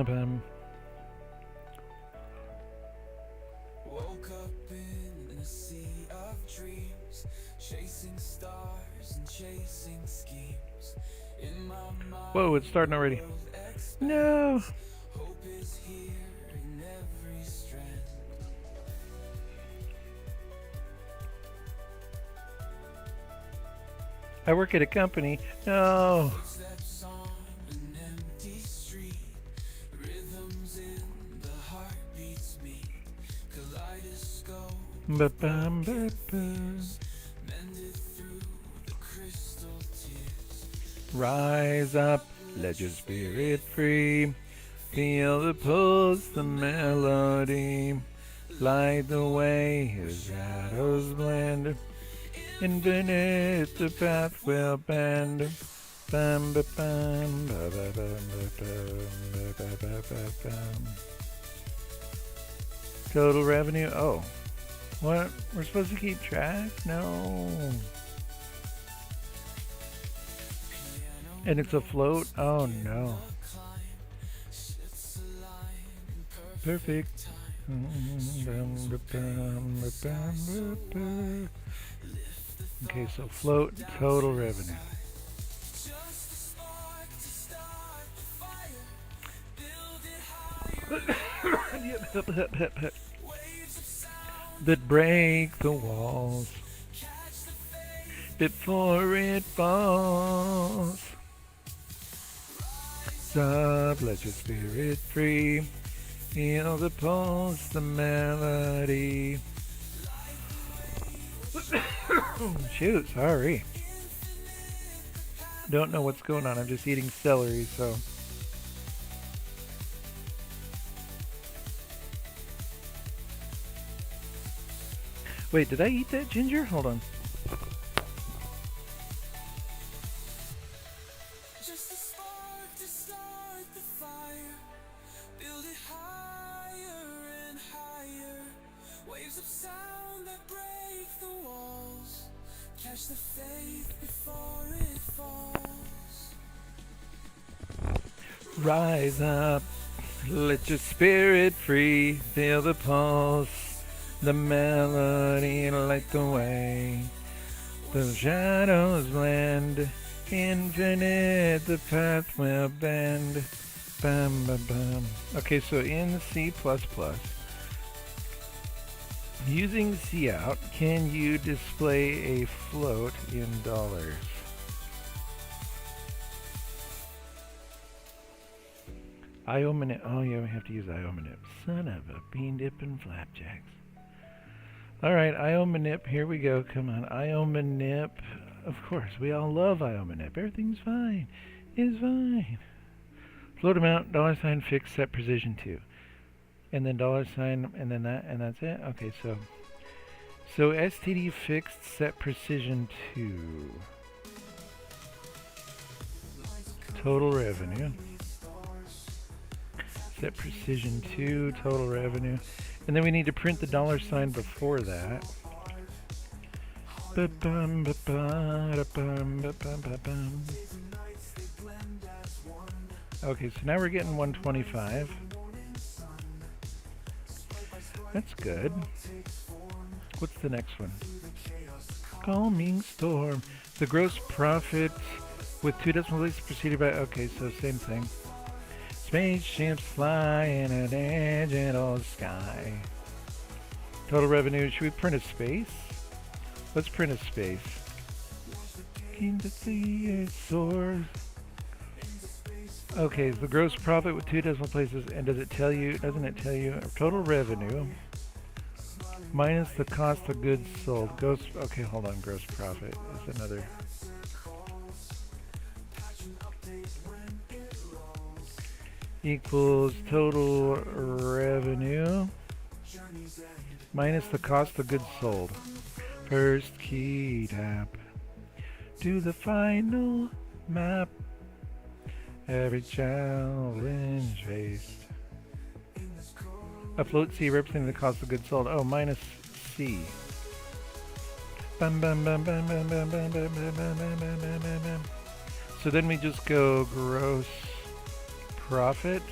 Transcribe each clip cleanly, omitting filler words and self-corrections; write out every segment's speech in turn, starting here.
bum. Woke up in a sea of dreams, chasing stars and chasing schemes. In my mind, Whoa, it's starting already. world expands. No. Hope is here in every strand. I work at a company. No. Footsteps on an empty street, rhythms in the heart beats me. Kaleidoscope Ba-bum, broken ba-bum. fears, mended through the crystal tears. Rise up, let your spirit free. Feel the pulse, the melody. Light the way, the shadows blend. Infinite, the path will bend. Bum, ba, bum, ba, ba, bum, ba, bum, ba, ba, ba, ba, bum. Total revenue. Oh, what? We're supposed to keep track? No. And it's a float? Oh no. Perfect. Okay, so float, total revenue. That break the walls before it falls. Stop, let your spirit free. Feel the pulse, the melody. Shoot, sorry. Don't know what's going on. I'm just eating celery, so. Wait, did I eat that ginger? Hold on. Just a spark to start the fire. Build it higher and higher. Waves of sound that break the walls. Catch the faith before it falls. Rise up, let your spirit free. Feel the pulse, the melody, light the way. The shadows blend, infinite, the path will bend. Bum, bum, bum. Okay, so in C++, using cout, can you display a float in dollars? IO-manip. Oh yeah, we have to use IO-manip. Son of a bean dipping flapjacks. Alright, IO-manip, here we go. Come on, IO-manip. Of course, we all love IO-manip. Everything's fine. It's fine. Float amount, $sign fixed, set precision 2. And then $sign, and then that, and that's it? Okay, so STD fixed, set precision 2. Total revenue. Set precision 2, total revenue. And then we need to print the $sign before that. Okay, so now we're getting 125. That's good. What's the next one? Calming storm. The gross profit with 2 decimal places preceded by... Okay, so same thing. Spaceships fly in a digital sky. Total revenue. Should we print a space? Let's print a space. Keen to see it soar. Okay, the gross profit with 2 decimal places, and does it tell you? Doesn't it tell you total revenue minus the cost of goods sold? Okay, hold on. Gross profit is another. Equals total revenue minus the cost of goods sold. First key tap to the final map. Every challenge faced. A float C representing the cost of goods sold. Oh, minus C. Bum, bum, bum, bum, bum, bum, bum, bum, bum, bum, bum, bum, bum, bum. So then we just go gross profit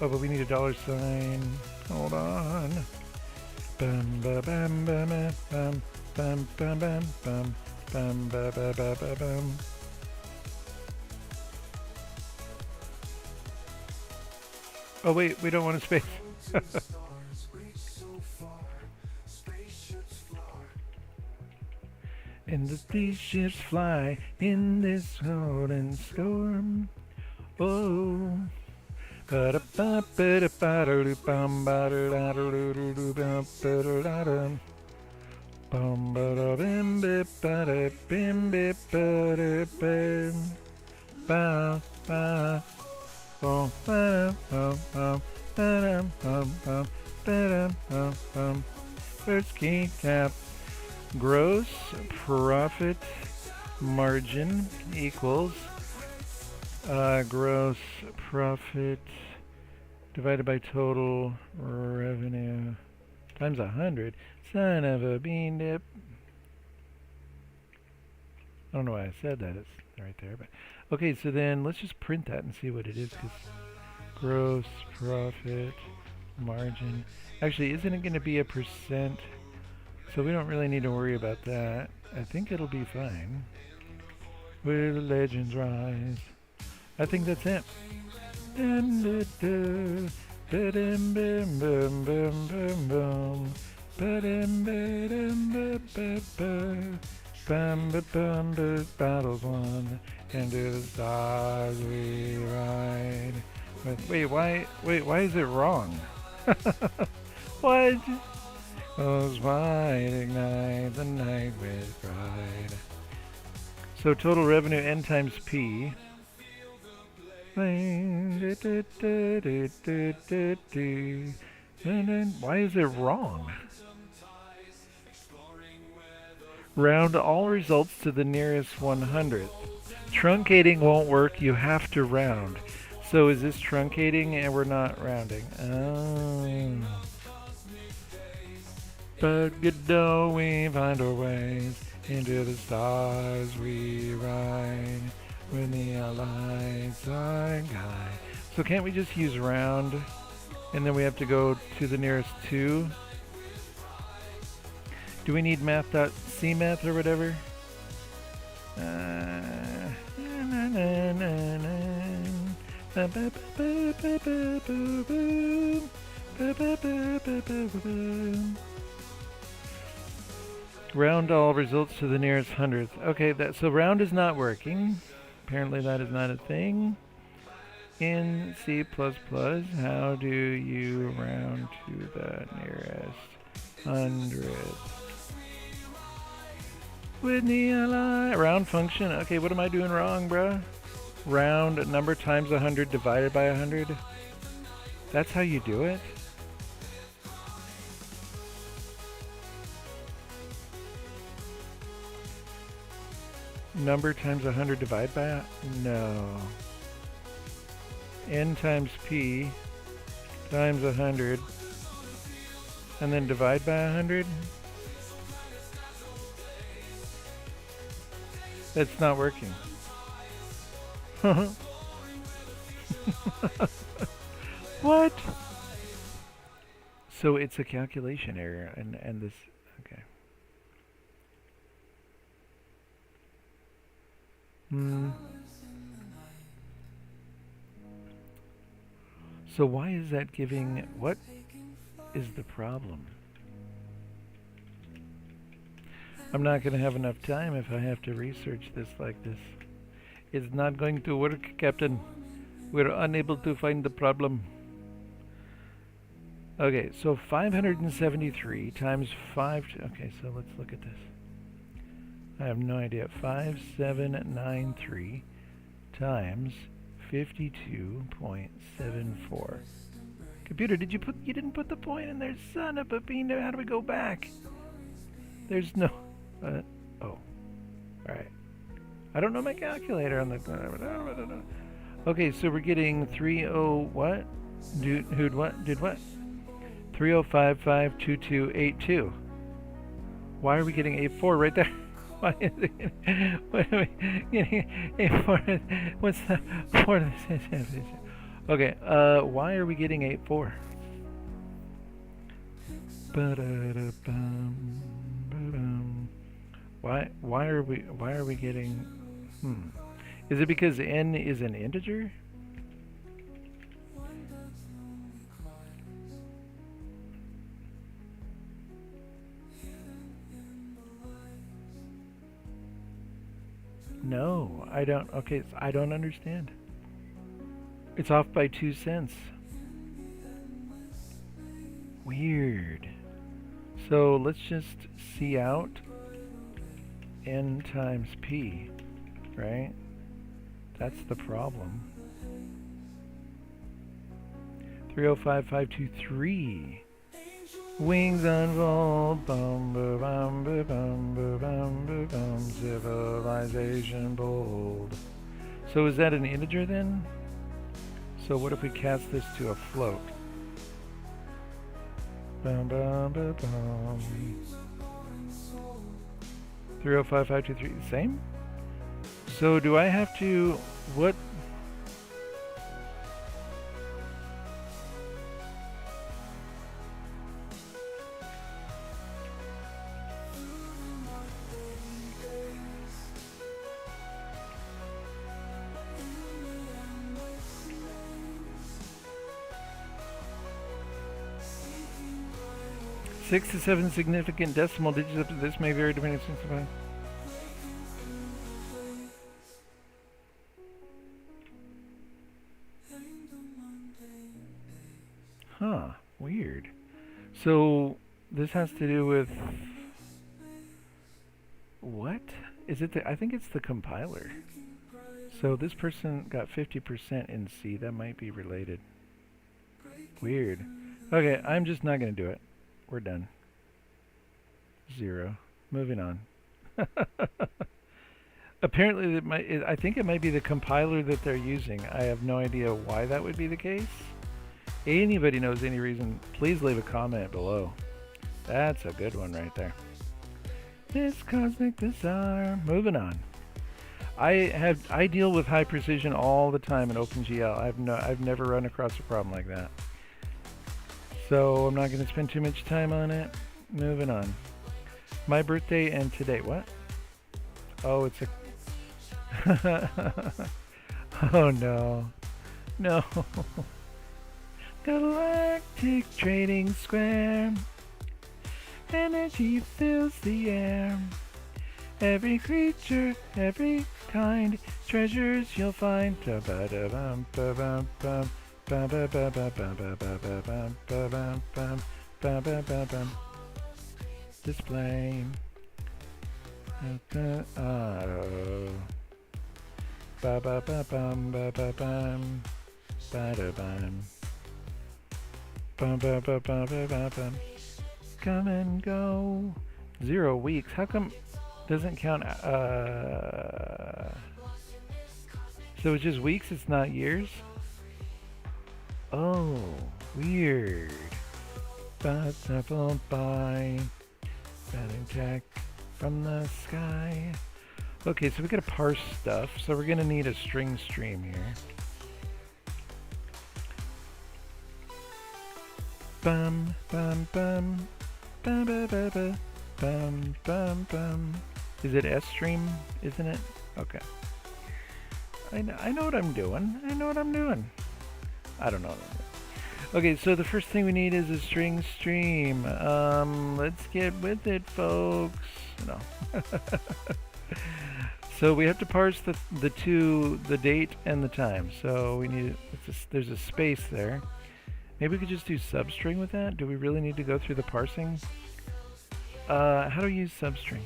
Oh, but we need a dollar sign. Hold on. Bum ba bam bam bam bam bam bam bam bam ba ba ba ba bam. Oh wait, we don't want a space. And the spaceships fly in this golden storm. Oh. First key tap. Gross profit margin equals gross profit divided by total revenue times 100. Son of a bean dip. I don't know why I said that. It's right there, but okay. So then let's just print that and see what it is. Cause gross profit margin. Actually, isn't it going to be a percent? So we don't really need to worry about that. I think it'll be fine. Where the legends rise. I think that's it. Battles won, into the stars we ride. Wait, why is it wrong? What? Those white ignite the night with pride. So total revenue N times P. Why is it wrong? Round all results to the nearest 100th. Truncating won't work, you have to round. So is this truncating and we're not rounding? Oh. But good though we find our ways, into the stars we ride, when the lights are high. So can't we just use round, and then we have to go to the nearest 2? Do we need math.cmath or whatever? Round all results to the nearest 100th. Okay, so round is not working. Apparently that is not a thing. In C++, how do you round to the nearest 100th? With the round function. Okay, what am I doing wrong, bruh? Round number times 100 divided by 100. That's how you do it? Number times 100 divided by no. N times P times 100 and then divide by 100. That's not working. What? So it's a calculation error and this, okay. So why is that giving, what is the problem? I'm not going to have enough time if I have to research this like this. It's not going to work, Captain. We're unable to find the problem. Okay, so 573 times 5, okay, so let's look at this. I have no idea. 5793 times 52.74. Computer, you didn't put the point in there, son of a bean. How do we go back? There's no, oh, alright. I don't know my calculator on the, okay, so we're getting 30, what? Did what? 30552282. Why are we getting 84 right there? Why is it getting, what are we getting 84? What's the 4? Okay, why are we getting 8-4? Why are we getting Is it because n is an integer? No, I don't. Okay, I don't understand. It's off by 2 cents. Weird. So let's just see out n times p, right? That's the problem. 305523. Wings unfold, bum ba bum ba bum ba bum ba bum, civilization bold. So is that an integer then? So what if we cast this to a float? Bum bum ba bum. 305523, same? So do I have to, what? Six to seven significant decimal digits up to this may vary depending on. Huh, weird. So this has to do with what? Is it I think it's the compiler. So this person got 50% in C. That might be related. Weird. Okay, I'm just not going to do it. We're done. 0. Moving on. Apparently, I think it might be the compiler that they're using. I have no idea why that would be the case. Anybody knows any reason, please leave a comment below. That's a good one right there. This cosmic bizarre. Moving on. I deal with high precision all the time in OpenGL. I've never run across a problem like that. So I'm not going to spend too much time on it. Moving on. My birthday and today. What? Oh, it's a... Oh no. No. Galactic Trading Square. Energy fills the air. Every creature, every kind, treasures you'll find. Display. Come and go. 0 weeks. How come doesn't count? So it's just weeks. It's not years. Oh, weird. By batting tech from the sky. Okay, so we gotta parse stuff. So we're gonna need a string stream here. Bum bum bum bum bum bum bum bum bum. Is it S stream? Isn't it? Okay. I know what I'm doing. I know what I'm doing. I don't know what I'm doing. Okay, so the first thing we need is a string stream. Let's get with it, folks. No. So we have to parse the date and the time. So we need there's a space there. Maybe we could just do substring with that. Do we really need to go through the parsing? How do we use substring?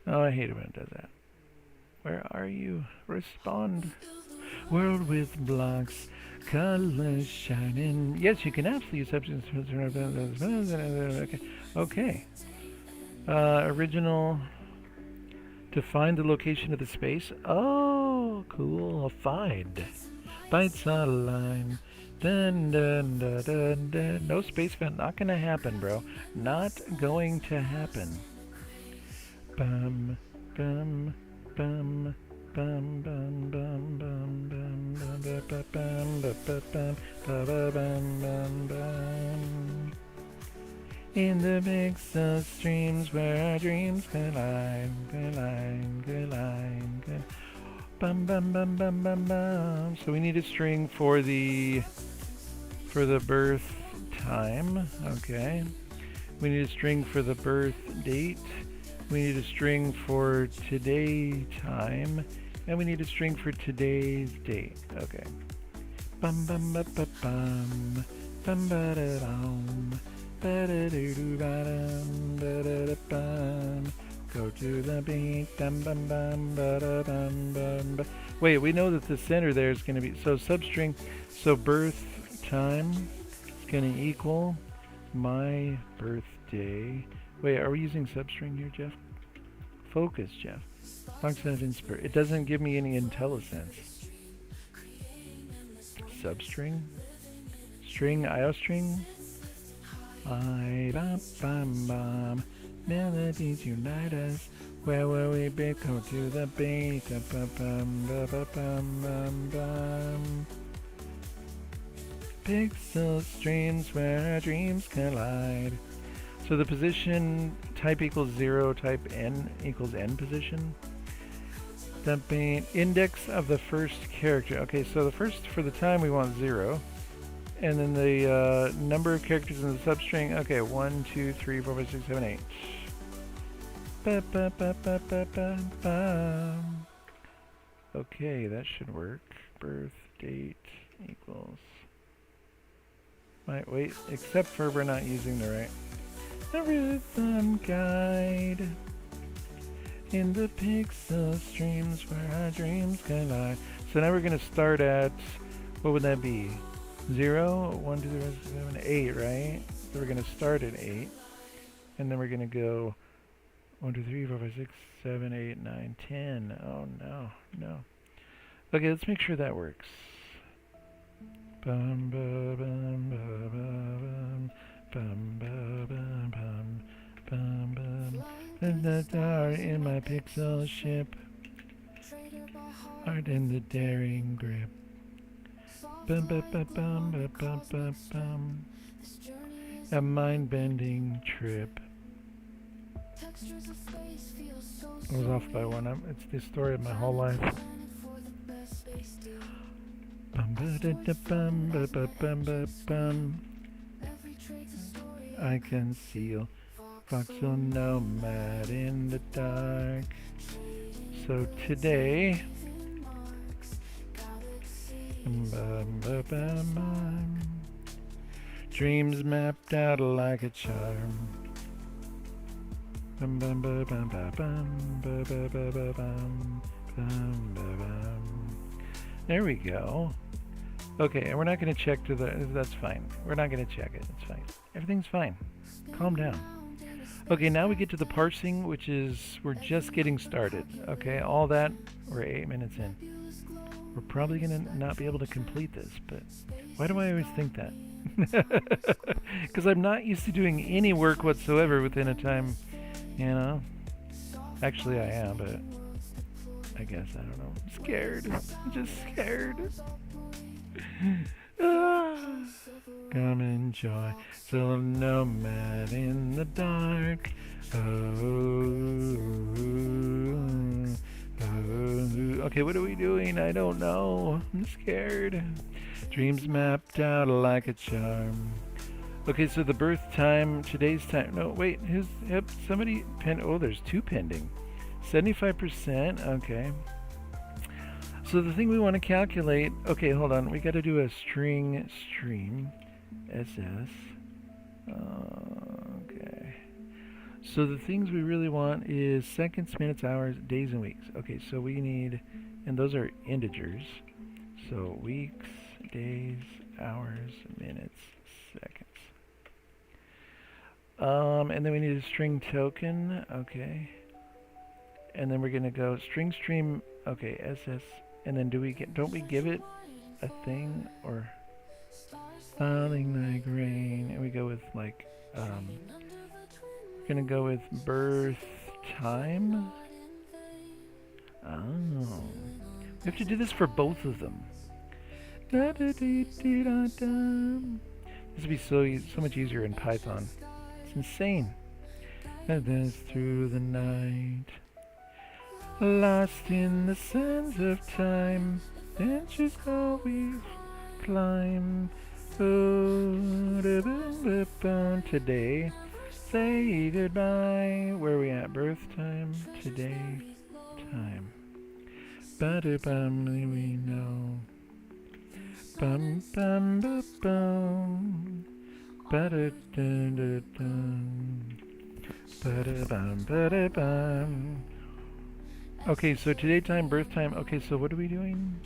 Oh, I hate it when it does that. Where are you? Respond. World with blocks, colors shining. Yes, you can absolutely use substance. Okay. Original To find the location of the space? Oh, cool. Find. Bytes on a line. Dun, dun, dun, dun, dun. No space found. Not gonna happen, bro. Not going to happen. Bum, bum, bum, bum, bum, bum, bum, bum, bum, bum, bum, bum, bum, bum, bum. In the pixel streams where our dreams collide, collide, collide, collide. Bum bum bum bum bum bum. So we need a string for the birth time. Okay. We need a string for the birth date. We need a string for today time, and we need a string for today's date. Okay. Bum bum bum bum bum bum ba da dum ba da doo doo ba dum ba da da bum. Go to the beat, bum bum bum ba da bum bum ba. Wait, we know that the center there is going to be so substring. So birth time is going to equal my birthday. Wait, are we using substring here, Jeff? Focus, Jeff. Function of inspire. It doesn't give me any IntelliSense. Substring? String, IOString? I bum bum bum. Melodies unite us. Where will we be? Go to the beat. Bum bum bum bum bum bum. Pixel streams where our dreams collide. So the position type equals 0, type n equals n position. Dumping index of the first character. Okay, so the first for the time we want 0. And then the number of characters in the substring. Okay, 1, 2, 3, 4, 5, 6, 7, 8. Ba, ba, ba, ba, ba, ba, ba. Okay, that should work. Birth date equals. Wait, except for we're not using the right. The rhythm guide in the pixel streams where our dreams collide. So now we're going to start at, what would that be? 0, 1, 2, 3, 4, 7, 8, right? So we're going to start at 8. And then we're going to go 1, 2, 3, 4, 5, 6, 7, 8, 9, 10. Oh no, no. Okay, let's make sure that works. Bum, ba, bum, ba, ba, bum. Bum, ba, bum, bum, bum, bum. And the dart in my pixel ship, art in the daring grip. Bum, ba, ba, bum, ba, bum, ba, bum. A mind-bending trip. I was off by one. It's the story of my whole life. Bum, ba, da, da, bum, ba, ba, bum, ba, bum. I conceal voxel nomad in the dark. So today, dreams mapped out like a charm. There we go. Okay, and we're not going to check to the, that's fine. We're not going to check it, it's fine. Everything's fine. Calm down. Okay, now we get to the parsing, which is, we're just getting started. Okay, all that, we're 8 minutes in. We're probably going to not be able to complete this, but why do I always think that? Because I'm not used to doing any work whatsoever within a time, you know? Actually, I am, but I guess, I don't know. I'm scared. I'm just scared. Come enjoy. So nomad in the dark. Okay, what are we doing? I don't know. I'm scared. Dreams mapped out like a charm. Okay, so the birth time, today's time. No, wait. Somebody oh, there's 2 pending. 75%. Okay. So the thing we want to calculate, okay, hold on. We got to do a string stream, SS. Okay. So the things we really want is seconds, minutes, hours, days, and weeks. Okay, so we need, and those are integers. So weeks, days, hours, minutes, seconds. And then we need a string token. Okay. and then we're gonna go string stream. Okay, SS, and then don't we give it a thing or falling like rain? And we go with like we're gonna go with birth time. Oh, we have to do this for both of them. This would be so much easier in Python. It's insane. And then through the night, lost in the sands of time, benches always climb. Oh, today, say goodbye. Where are we at? Birth time, today, time. Ba-da-bum, we know. Bum bum bum bum. Ba-da-dun-dun-dun. Ba-da-bum ba-da-bum. Okay, so today time, birth time. Okay, so what are we doing?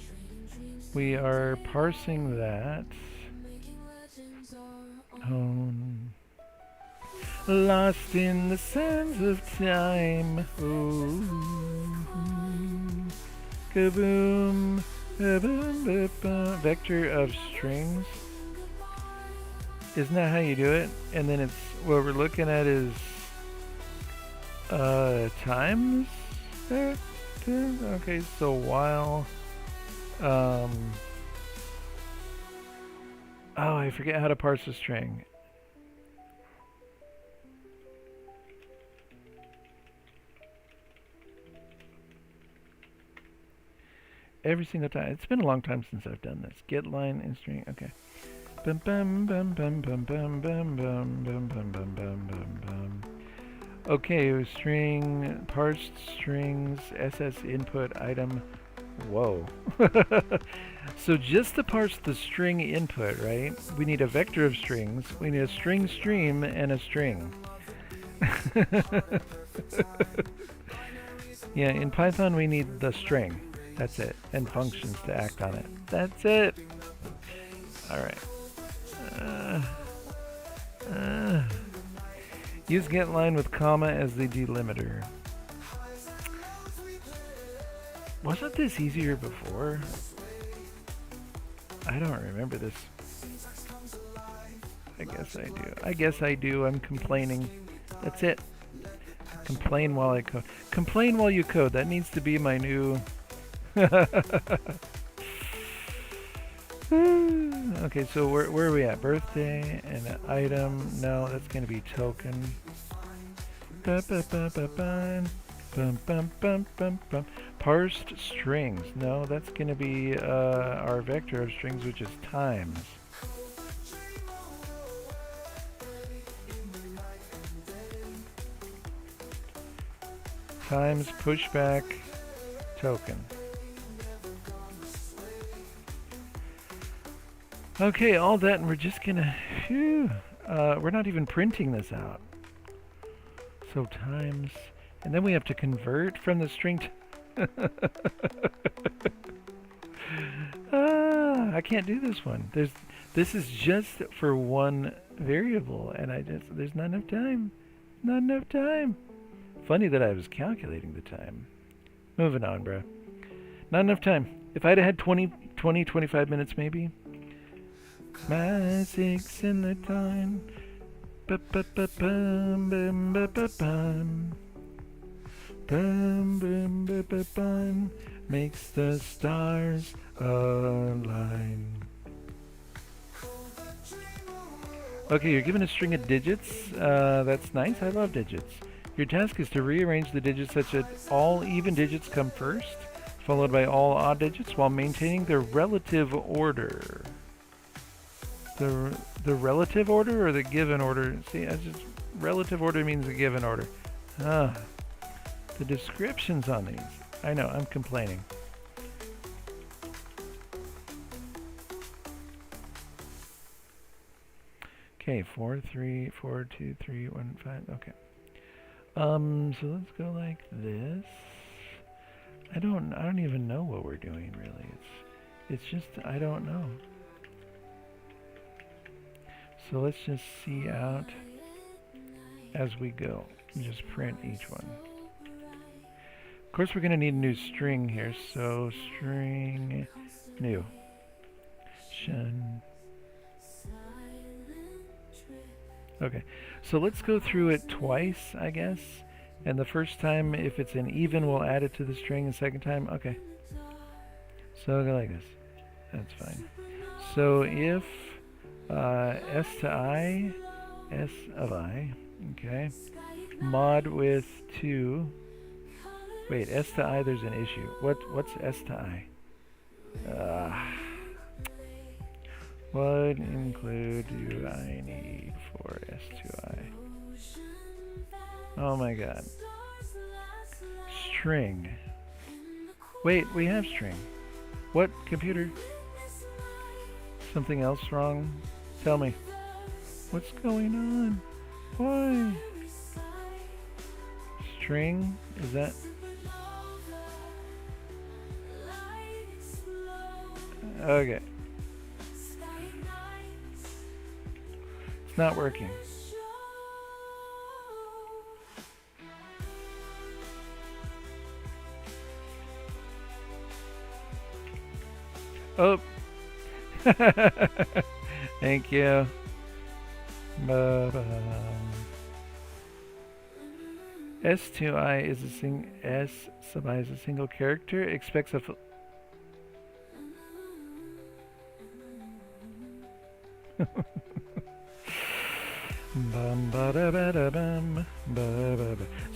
We are parsing that. Lost in the sands of time. Oh, kaboom. Vector of strings. Isn't that how you do it? And then it's what we're looking at is times there. Okay, so while oh, I forget how to parse a string. Every single time. It's been a long time since I've done this. Get line and string. Okay. Bum bum bum bum bum bum bum bum bum bum bum bum bum. Okay, string parsed strings SS input item. Whoa. So just to parse the string input, right? We need a vector of strings. We need a string stream and a string. Yeah, in Python we need the string. That's it. And functions to act on it. That's it. Alright. Use getLine with comma as the delimiter. Wasn't this easier before? I don't remember this. I guess I do. I guess I do. I'm complaining. That's it. Complain while I code. Complain while you code. That needs to be my new... Okay, so where are we at? Birthday and an item. No, that's going to be token. Parsed strings. No, that's going to be our vector of strings, which is times. Times pushback token. Okay, all that, and we're just gonna, we're not even printing this out. So times, and then we have to convert from the string to I can't do this one. This is just for one variable, and there's not enough time. Not enough time. Funny that I was calculating the time. Moving on, bro. Not enough time. If I'd had 25 minutes maybe. Magic's in the time. Ba-ba-ba-bum, bum-ba-ba-bum. Bum, bum, ba-ba-bum. Makes the stars align. Okay, you're given a string of digits. That's nice. I love digits. Your task is to rearrange the digits such that all even digits come first, followed by all odd digits, while maintaining their relative order. The relative order or the given order? See, relative order means the given order. The descriptions on these. I know, I'm complaining. Okay, 4, 3, 4, 2, 3, 1, 5. Okay. So let's go like this. I don't even know what we're doing really. It's just I don't know. So let's just see out as we go. Just print each one. course, we're going to need a new string here. So string new. Shun. Okay, so let's go through it twice, I guess. And the first time, if it's an even, we'll add it to the string. The second time, okay. So go like this. That's fine. So if s to I, s of I, okay, mod with 2. Wait, s to I, there's an issue. What's s to I? What include do I need for s to I? Oh my god. String. Wait, we have string. What, computer? Something else wrong? Tell me. What's going on? Why? String? Is that... Okay. It's not working. Oh. Thank you. S to I is a S sub I is a single character. Expects a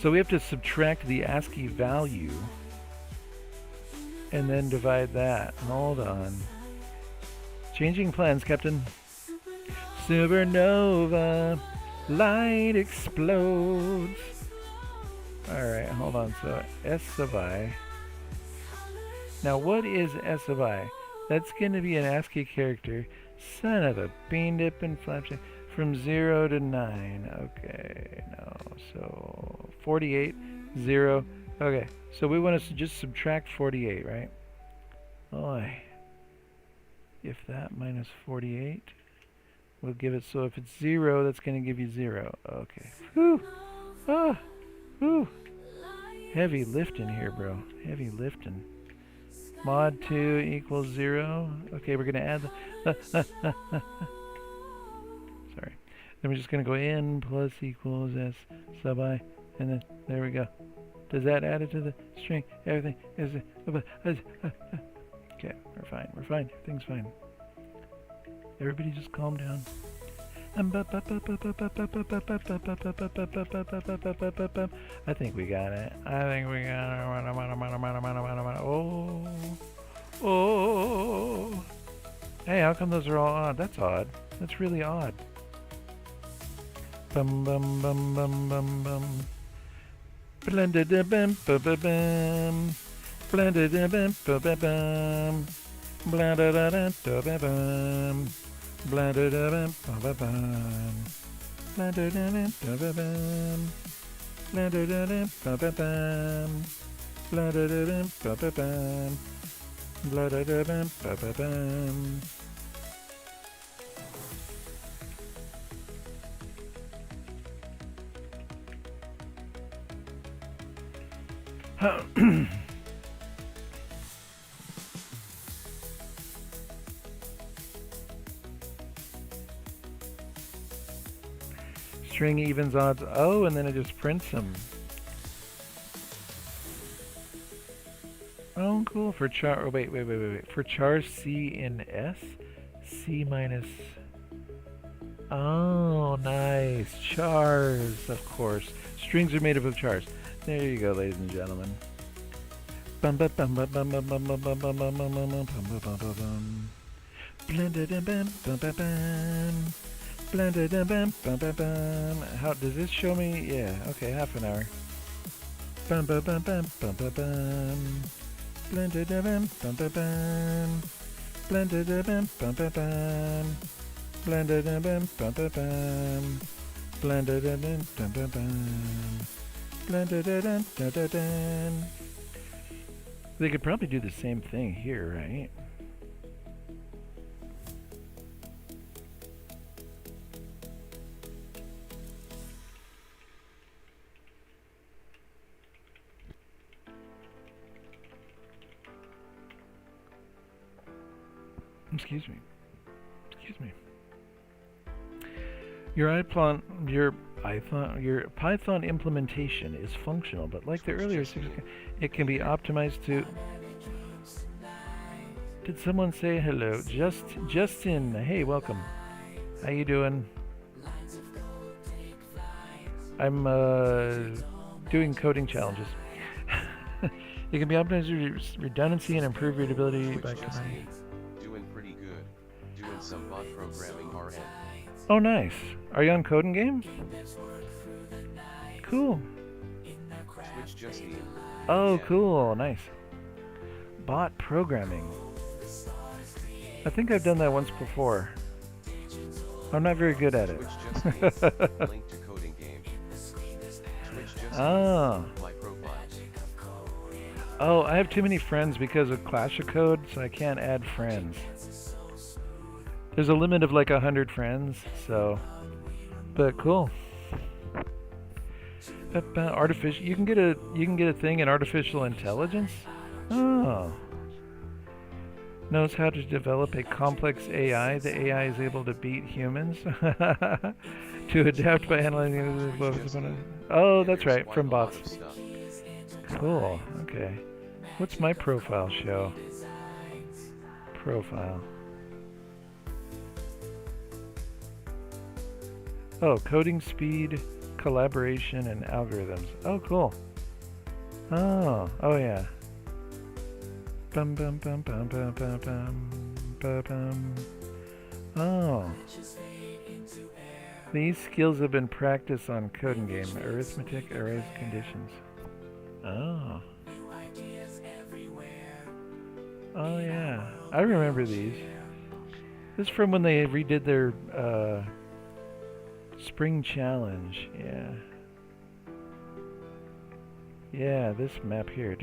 So we have to subtract the ASCII value and then divide that. Hold on. Changing plans, Captain. Supernova, light explodes. Alright, hold on. So S sub I. Now what is S sub I? That's going to be an ASCII character. Son of a bean dip and flapjack. From 0 to 9. Okay, no. So 48, 0. Okay, so we want to just subtract 48, right? Oy. If that minus 48 will give it, so if it's 0, that's going to give you 0. Okay. Whew. Ah. Whew. Heavy lifting here, bro. Heavy lifting. Mod 2 equals 0. Okay, we're going to add the... Sorry. Then we're just going to go n plus equals s sub I, and then there we go. Does that add it to the string? Everything is... Okay, we're fine. We're fine. Everything's fine. Everybody just calm down. I think we got it. I think we got it. Oh. Oh. Hey, how come those are all odd? That's odd. That's really odd. Bum bum bum bum bum bum. Blended bum bum bum bum. Blended bum bum bum bum. Blended bum bum bum. Blended bum bum bum. Blended bum bum bum. Blended bum bum bum. Blended bum bum bum. Blended bum bum bum. String evens odds. Oh, and then it just prints them. Oh, cool. For char. Oh, wait. For char C in S, C minus. Oh, nice. Chars, of course. Strings are made up of chars. There you go, ladies and gentlemen. Blended Blended bam bam bam bam. How does this show me? Yeah, okay, half an hour. Bam bam bam bam bam bam bam. Blended bam bam bam bam. Blended bam bam bam bam. Blended bam bam bam bam. Blended bam bam bam bam. Blended bam bam bam bam. They could probably do the same thing here, right? Excuse me. Excuse me. Your Python implementation is functional, but like the earlier, it can be optimized to. Did someone say hello? Justin. Hey, welcome. How you doing? I'm doing coding challenges. It can be optimized for redundancy and improve readability by combining. Doing pretty good. Doing some bot programming RN. Oh, nice. Are you on codingame? Cool. Twitch Justine. Oh, Yeah. cool. Nice. Bot programming. I think I've done that once before. I'm not very good at it. Twitch Justine. Link to codingame. Twitch Justine. Oh. My profile. Oh, I have too many friends because of Clash of Code, so I can't add friends. There's a limit of like 100 friends, so. But cool. Artificial. You can get a thing in artificial intelligence. Oh. Knows how to develop a complex AI. The AI is able to beat humans. To adapt by analyzing the. Oh, that's right, from bots. Cool. Okay. What's my profile show? Profile. Oh, coding speed, collaboration, and algorithms. Oh, cool. Oh yeah. Bum bum bum bum bum bum bum bum bum. Oh. These skills have been practiced on codingame, arithmetic, arrays, conditions. Oh. Oh yeah, I remember these. This is from when they redid their spring challenge. Yeah. Yeah, this map here.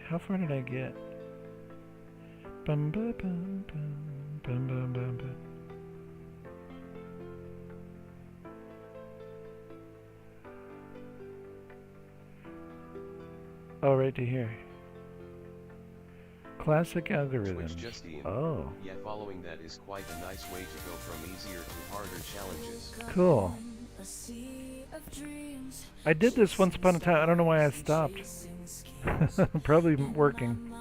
How far did I get? Bum bum bum bum bum bum bum bum. Oh, right to here. Classic algorithms. Oh. Yeah, following that is quite a nice way to go from easier to harder challenges. Cool. I did this once upon a time. I don't know why I stopped. Probably working.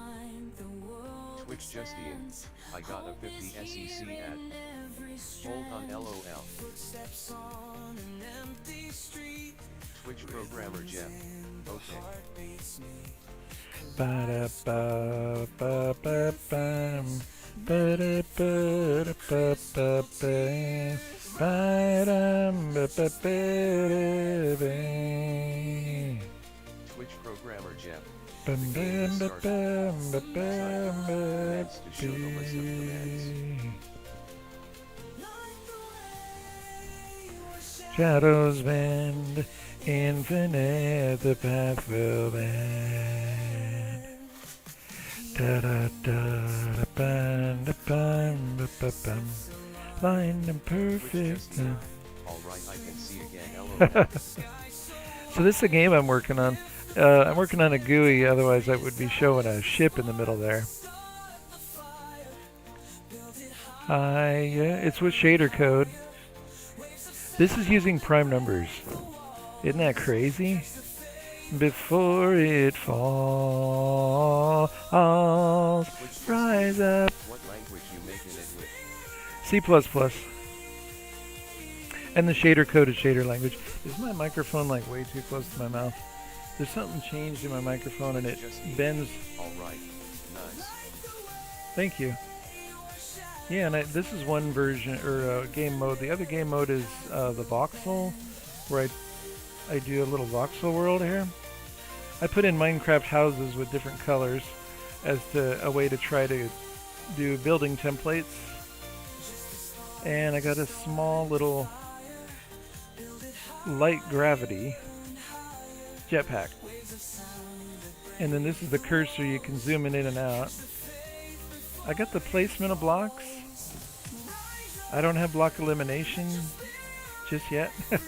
Twitch Justine, I got a 50 SEC ad. Hold on LOL. Twitch programmer Jeff. Okay. Ba-da-ba-ba-ba-bam. Ba-da-ba-da-ba-ba-bam. Ba-dam-ba-ba-ba-da-bam. Twitch programmer Jeff. Bam, bam, ba, bam, ba, bam, ba, To show the list of commands. Shadows bend, infinite, the path will bend. Da da da da bam, da bam, ba ba bam. Line and perfect. Alright, I can see again LOL. So this is a game I'm working on. I'm working on a GUI, otherwise I would be showing a ship in the middle there. It's with shader code. This is using prime numbers. Isn't that crazy? Before it falls, rise up. What language you making it with? C++. And the shader code is shader language. Is my microphone like way too close to my mouth? There's something changed in my microphone and it bends. Alright, nice. Thank you. Yeah, and this is one version, or game mode. The other game mode is the voxel, where I do a little voxel world here. I put in Minecraft houses with different colors as a way to try to do building templates. And I got a small little light gravity jetpack. And then this is the cursor, you can zoom in and out. I got the placement of blocks. I don't have block elimination just yet. But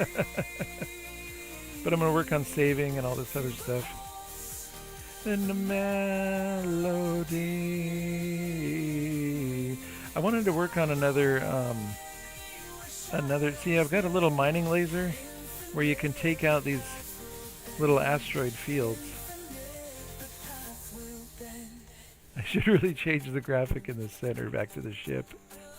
I'm going to work on saving and all this other stuff. And the melody. I wanted to work on another, see, I've got a little mining laser where you can take out these little asteroid fields. I should really change the graphic in the center back to the ship.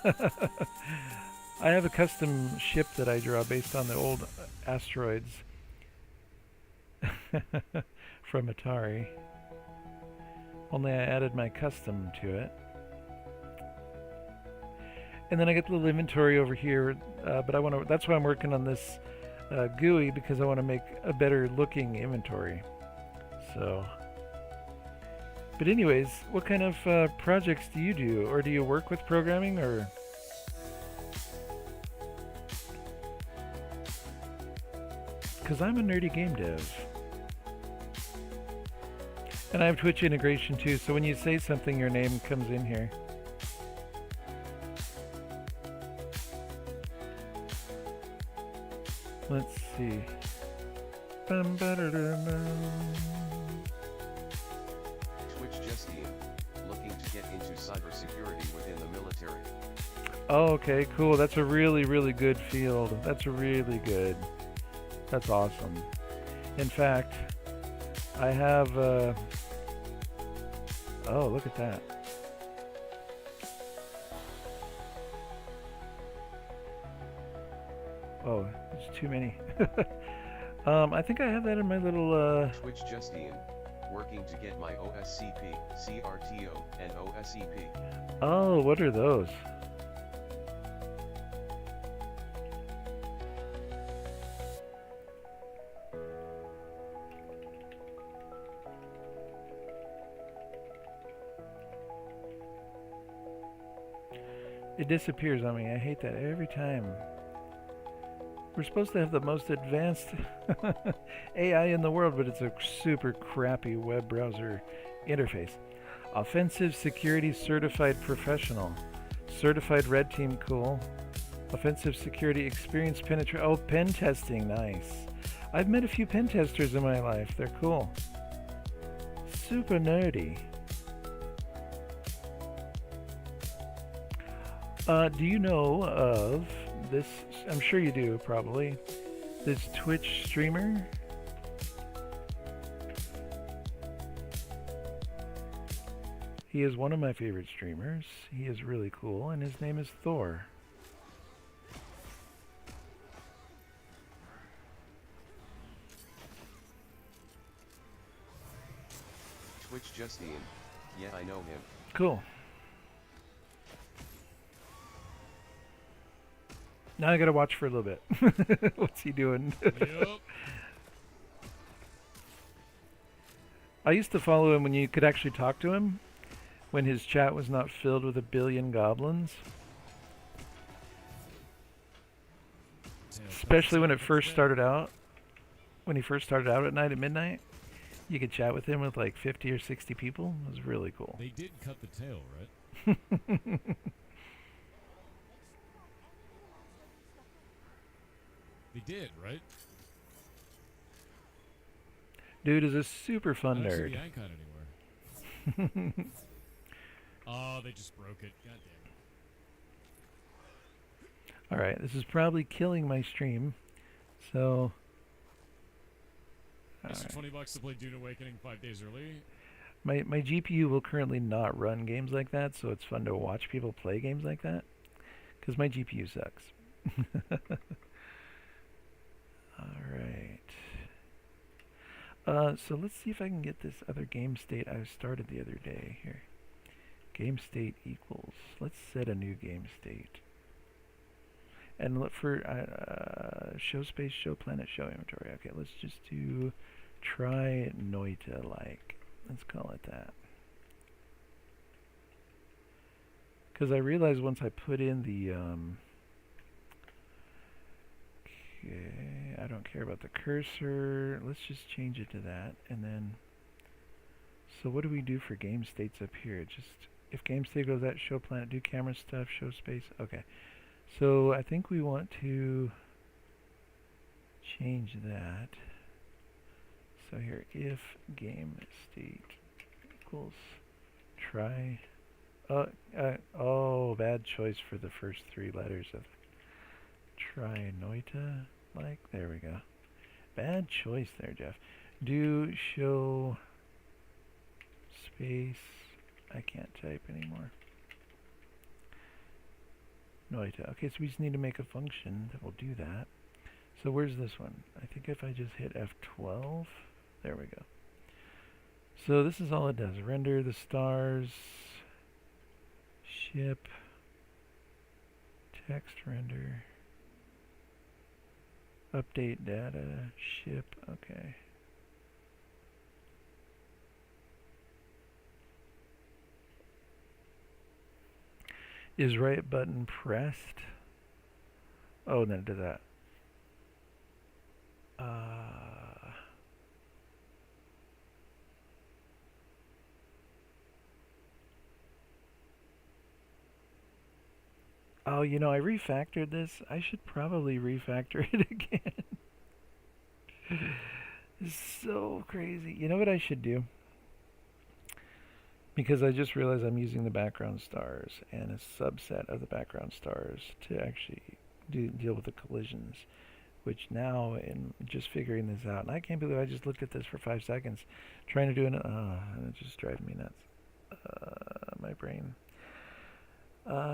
I have a custom ship that I draw based on the old asteroids from Atari. Only I added my custom to it. And then I get the little inventory over here, but I want to. That's why I'm working on this GUI, because I want to make a better looking inventory. So, but anyways, what kind of projects do you do, or do you work with programming, or? Because I'm a nerdy game dev. And I have Twitch integration too, so when you say something, your name comes in here. Let's see. Twitch Justine, looking to get into cybersecurity within the military. Oh, okay, cool. That's a really, really good field. That's really good. That's awesome. In fact, I have, oh, look at that. Oh, there's too many. I think I have that in my little, Twitch Justine, working to get my OSCP, CRTO, and OSEP. oh, what are those? It disappears on me. I hate that every time. We're supposed to have the most advanced AI in the world, but it's a super crappy web browser interface. Offensive Security Certified Professional. Certified Red Team, cool. Offensive Security Experienced Penetrate. Oh, pen testing, nice. I've met a few pen testers in my life. They're cool. Super nerdy. Do you know of this? I'm sure you do, probably. This Twitch streamer? He is one of my favorite streamers. He is really cool, and his name is Thor. Twitch Justine, yeah, I know him. Cool. Now I gotta watch for a little bit. What's he doing? Yep. I used to follow him when you could actually talk to him, when his chat was not filled with 1 billion goblins. Especially when it first started out. When he first started out at night at midnight, you could chat with him with like 50 or 60 people. It was really cool. They did cut the tail, right? They did, right? Dude is a super fun I don't see nerd. the icon anywhere. Oh, they just broke it. God damn. Alright, this is probably killing my stream. So... Extra $20 to play Dune Awakening 5 days early. My GPU will currently not run games like that, so it's fun to watch people play games like that. Because my GPU sucks. Alright. So let's see if I can get this other game state I started the other day here. Game state equals. Let's set a new game state. And look for show space, show planet, show inventory. Okay, let's just do try Noita like. Let's call it that. Because I realized once I put in the okay, I don't care about the cursor. Let's just change it to that. And then, so what do we do for game states up here? Just, if game state goes that, show planet, do camera stuff, show space. Okay. So I think we want to change that. So here, if game state equals try, Oh, bad choice for the first three letters of Trinoita. Like, there we go. Bad choice there, Jeff. Do show space. I can't type anymore. Noita. Okay, so we just need to make a function that will do that. So where's this one? I think if I just hit F12, there we go. So this is all it does. Render the stars, ship, text render, update data, ship, okay. Is right button pressed? Oh, then it did that. Oh, you know, I refactored this. I should probably refactor it again. It's so crazy. You know what I should do? Because I just realized I'm using the background stars and a subset of the background stars to actually deal with the collisions. Which now, in just figuring this out, and I can't believe I just looked at this for 5 seconds, trying to do it, and it just drives me nuts. My brain.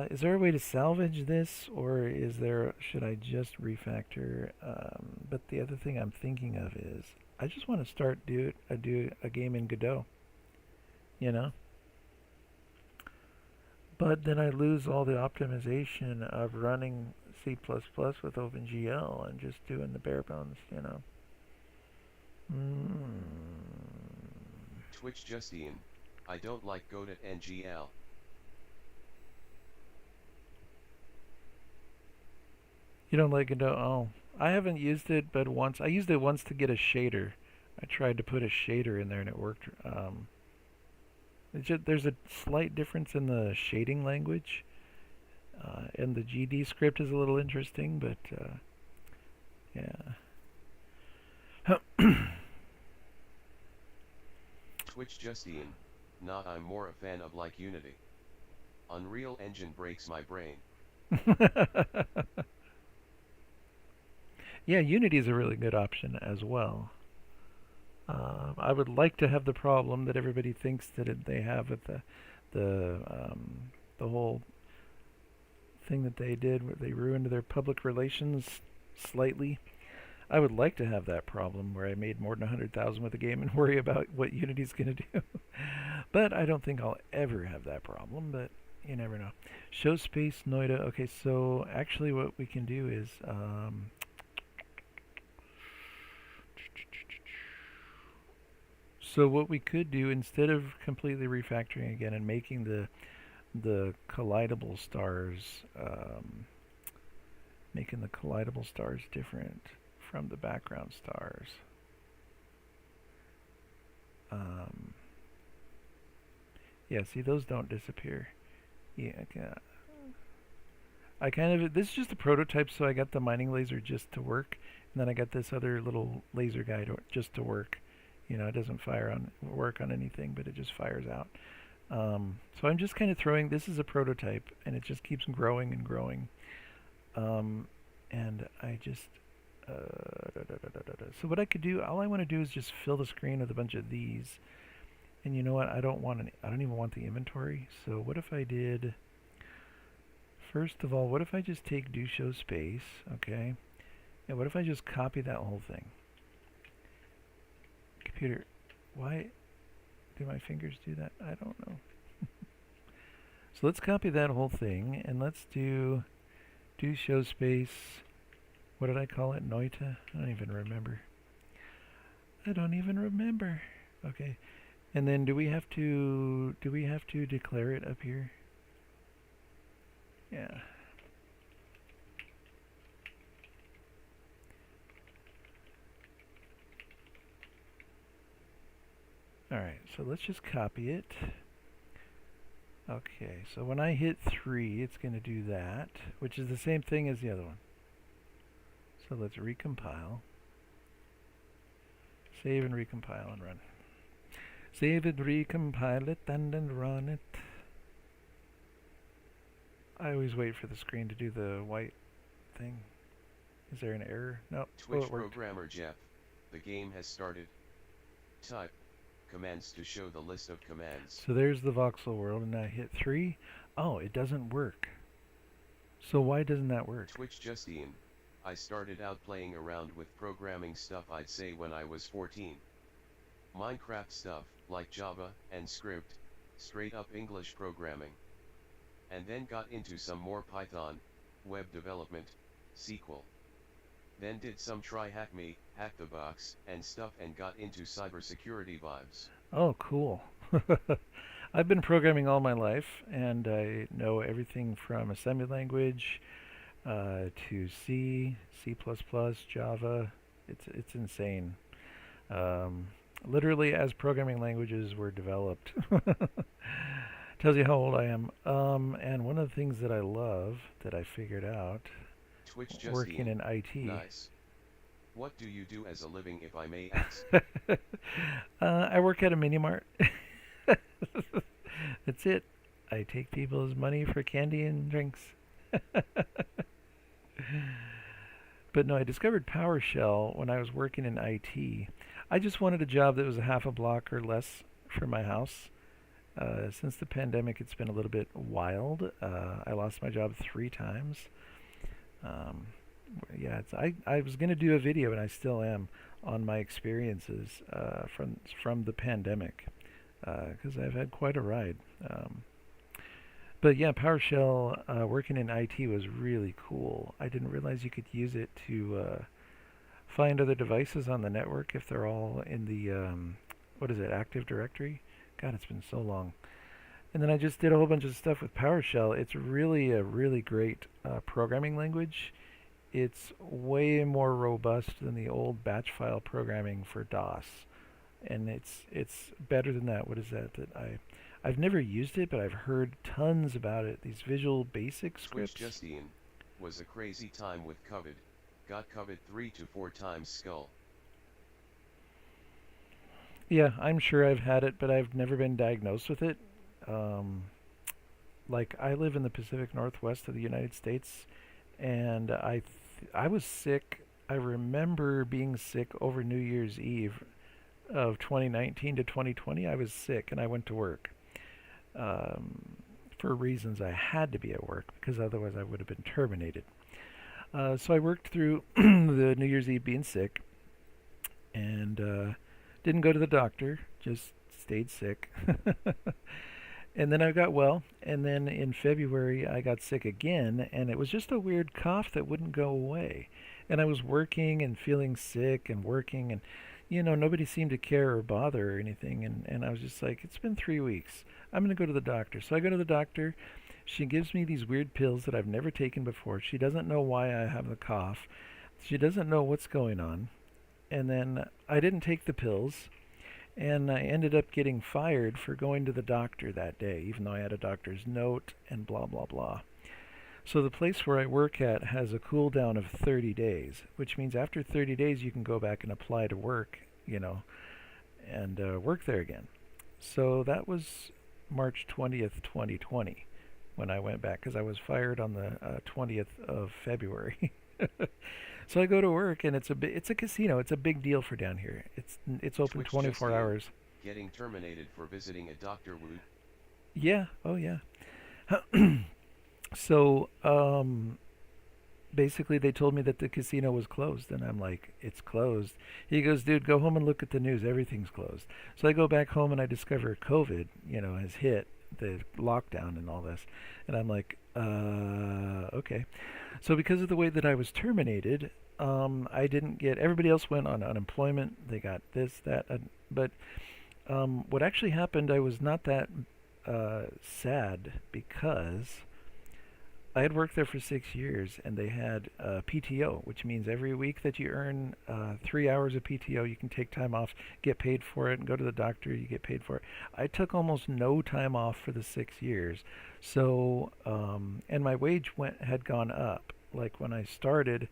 Is there a way to salvage this, or should I just refactor? But the other thing I'm thinking of is, I just want to start do a game in Godot, you know? But then I lose all the optimization of running C++ with OpenGL and just doing the bare bones, you know. Twitch Justine, I don't like Go.ngl. You don't like Godot? Oh, I haven't used it but once. I used it once to get a shader. I tried to put a shader in there and it worked. There's a slight difference in the shading language. And the GD script is a little interesting, but yeah. Twitch Justine, not I'm more a fan of like Unity. Unreal Engine breaks my brain. Yeah, Unity is a really good option as well. I would like to have the problem that everybody thinks that they have with the whole thing that they did where they ruined their public relations slightly. I would like to have that problem where I made more than 100,000 with a game and worry about what Unity's going to do. But I don't think I'll ever have that problem, but you never know. Show space Noida. Okay, so actually what we can do is so what we could do, instead of completely refactoring again and making the collidable stars different from the background stars. Yeah, see, those don't disappear. Yeah, I kind of, this is just a prototype, so I got the mining laser just to work, and then I got this other little laser guy just to work. You know, it doesn't work on anything, but it just fires out. So I'm just kind of throwing, this is a prototype, and it just keeps growing and growing. And I just, so what I could do, all I want to do is just fill the screen with a bunch of these. And you know what, I don't even want the inventory. So what if I did, first of all, what if I just take do show space, okay? And what if I just copy that whole thing? Computer, why do my fingers do that? I don't know. So let's copy that whole thing, and let's do show space. What did I call it? Noita? I don't even remember. Okay. And then do we have to declare it up here? Yeah. Alright, so let's just copy it. Okay, so when I hit 3, it's going to do that, which is the same thing as the other one. So let's recompile. Save and recompile and run. Save it, recompile it, and then run it. I always wait for the screen to do the white thing. Is there an error? No. Twitch it worked. programmer Jeff, the game has started. Type commands to show the list of commands. So there's the voxel world, and I hit 3. Oh, it doesn't work. So why doesn't that work? Twitch Justine, I started out playing around with programming stuff I'd say when I was 14. Minecraft stuff, like Java and script, straight up English programming. And then got into some more Python, web development, SQL. Then did some try hack me, hack the box, and stuff and got into cybersecurity vibes. Oh, cool. I've been programming all my life, and I know everything from assembly language to C, C++, Java. It's insane. Literally, as programming languages were developed. Tells you how old I am. And one of the things that I love that I figured out Twitch Justine, working in IT. Nice. What do you do as a living, if I may ask? I work at a mini mart. That's it. I take people's money for candy and drinks. But no, I discovered PowerShell when I was working in IT. I just wanted a job that was a half a block or less from my house. Since the pandemic, it's been a little bit wild. I lost my job 3 times. Yeah, I was going to do a video, and I still am, on my experiences from the pandemic, because I've had quite a ride. But yeah, PowerShell, working in IT was really cool. I didn't realize you could use it to find other devices on the network if they're all in the, what is it, Active Directory? God, it's been so long. And then I just did a whole bunch of stuff with PowerShell. It's really a really great programming language. It's way more robust than the old batch file programming for DOS. And it's better than that. What is that? I've never used it, but I've heard tons about it. These Visual Basic scripts. Twitch Justine, was a crazy time with COVID. Got COVID 3 to 4 times skull. Yeah, I'm sure I've had it, but I've never been diagnosed with it. Like, I live in the Pacific Northwest of the United States, and I was sick. I remember being sick over New Year's Eve of 2019 to 2020. I was sick, and I went to work. For reasons I had to be at work, because otherwise I would have been terminated. So I worked through the New Year's Eve being sick, and didn't go to the doctor, just stayed sick. And then I got well, and then in February I got sick again, and it was just a weird cough that wouldn't go away. And I was working and feeling sick and working, and nobody seemed to care or bother or anything, and I was just like, it's been 3 weeks. I'm going to go to the doctor. So I go to the doctor. She gives me these weird pills that I've never taken before. She doesn't know why I have the cough. She doesn't know what's going on. And then I didn't take the pills, and I ended up getting fired for going to the doctor that day, even though I had a doctor's note and blah, blah, blah. So the place where I work at has a cool down of 30 days, which means after 30 days you can go back and apply to work, and work there again. So that was March 20th, 2020, when I went back, because I was fired on the 20th of February. So I go to work, and it's a casino. It's a big deal for down here. It's open Twitch 24 Justine, hours. Getting terminated for visiting a doctor would. Yeah. Oh yeah. So basically they told me that the casino was closed, and I'm like, it's closed. He goes, dude, go home and look at the news. Everything's closed. So I go back home, and I discover COVID, has hit, the lockdown and all this. And I'm like, okay. So because of the way that I was terminated, I didn't get, everybody else went on unemployment. They got this, that, but what actually happened, I was not that sad, because I had worked there for 6 years, and they had PTO, which means every week that you earn 3 hours of PTO, you can take time off, get paid for it, and go to the doctor, you get paid for it. I took almost no time off for the 6 years. So, and my wage had gone up. Like when I started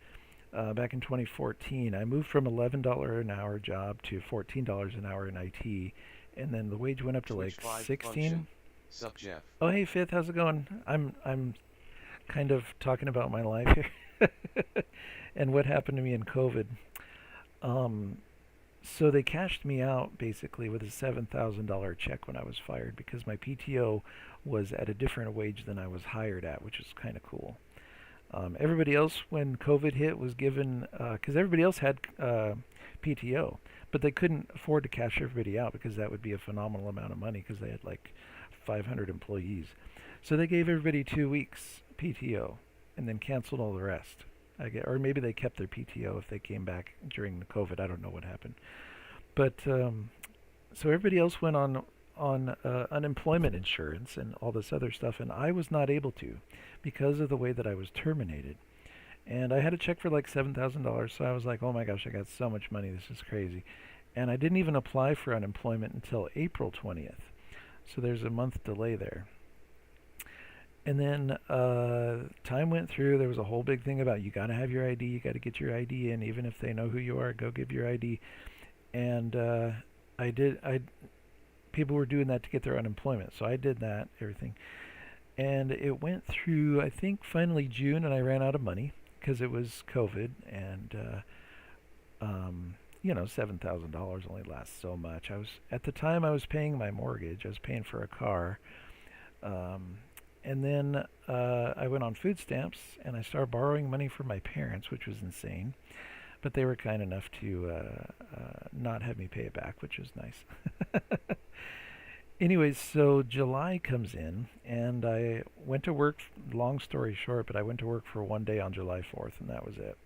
back in 2014, I moved from $11 an hour job to $14 an hour in IT, and then the wage went up to Twitch like 5 16. function. Sup, Jeff? Oh, hey Fifth, how's it going? kind of talking about my life here and what happened to me in COVID. Um, so they cashed me out basically with a $7,000 check when I was fired because my PTO was at a different wage than I was hired at, which is kind of cool. Everybody else, when COVID hit, was given because everybody else had PTO, but they couldn't afford to cash everybody out because that would be a phenomenal amount of money because they had like 500 employees. So they gave everybody 2 weeks PTO and then canceled all the rest. Or maybe they kept their PTO if they came back during the COVID. I don't know what happened, but so everybody else went on unemployment insurance and all this other stuff, and I was not able to because of the way that I was terminated. And I had a check for like $7,000, so I was like, oh my gosh, I got so much money, this is crazy. And I didn't even apply for unemployment until April 20th. So there's a month delay there. And then time went through. There was a whole big thing about you got to have your ID, you got to get your ID in, even if they know who you are, go give your ID. And I did. People were doing that to get their unemployment, so I did that, everything. And it went through, I think, finally June, and I ran out of money because it was COVID, and $7,000 only lasts so much. At the time I was paying my mortgage. I was paying for a car. And then I went on food stamps, and I started borrowing money from my parents, which was insane. But they were kind enough to not have me pay it back, which was nice. Anyways, so July comes in, and I went to work. Long story short, but I went to work for one day on July 4th, and that was it.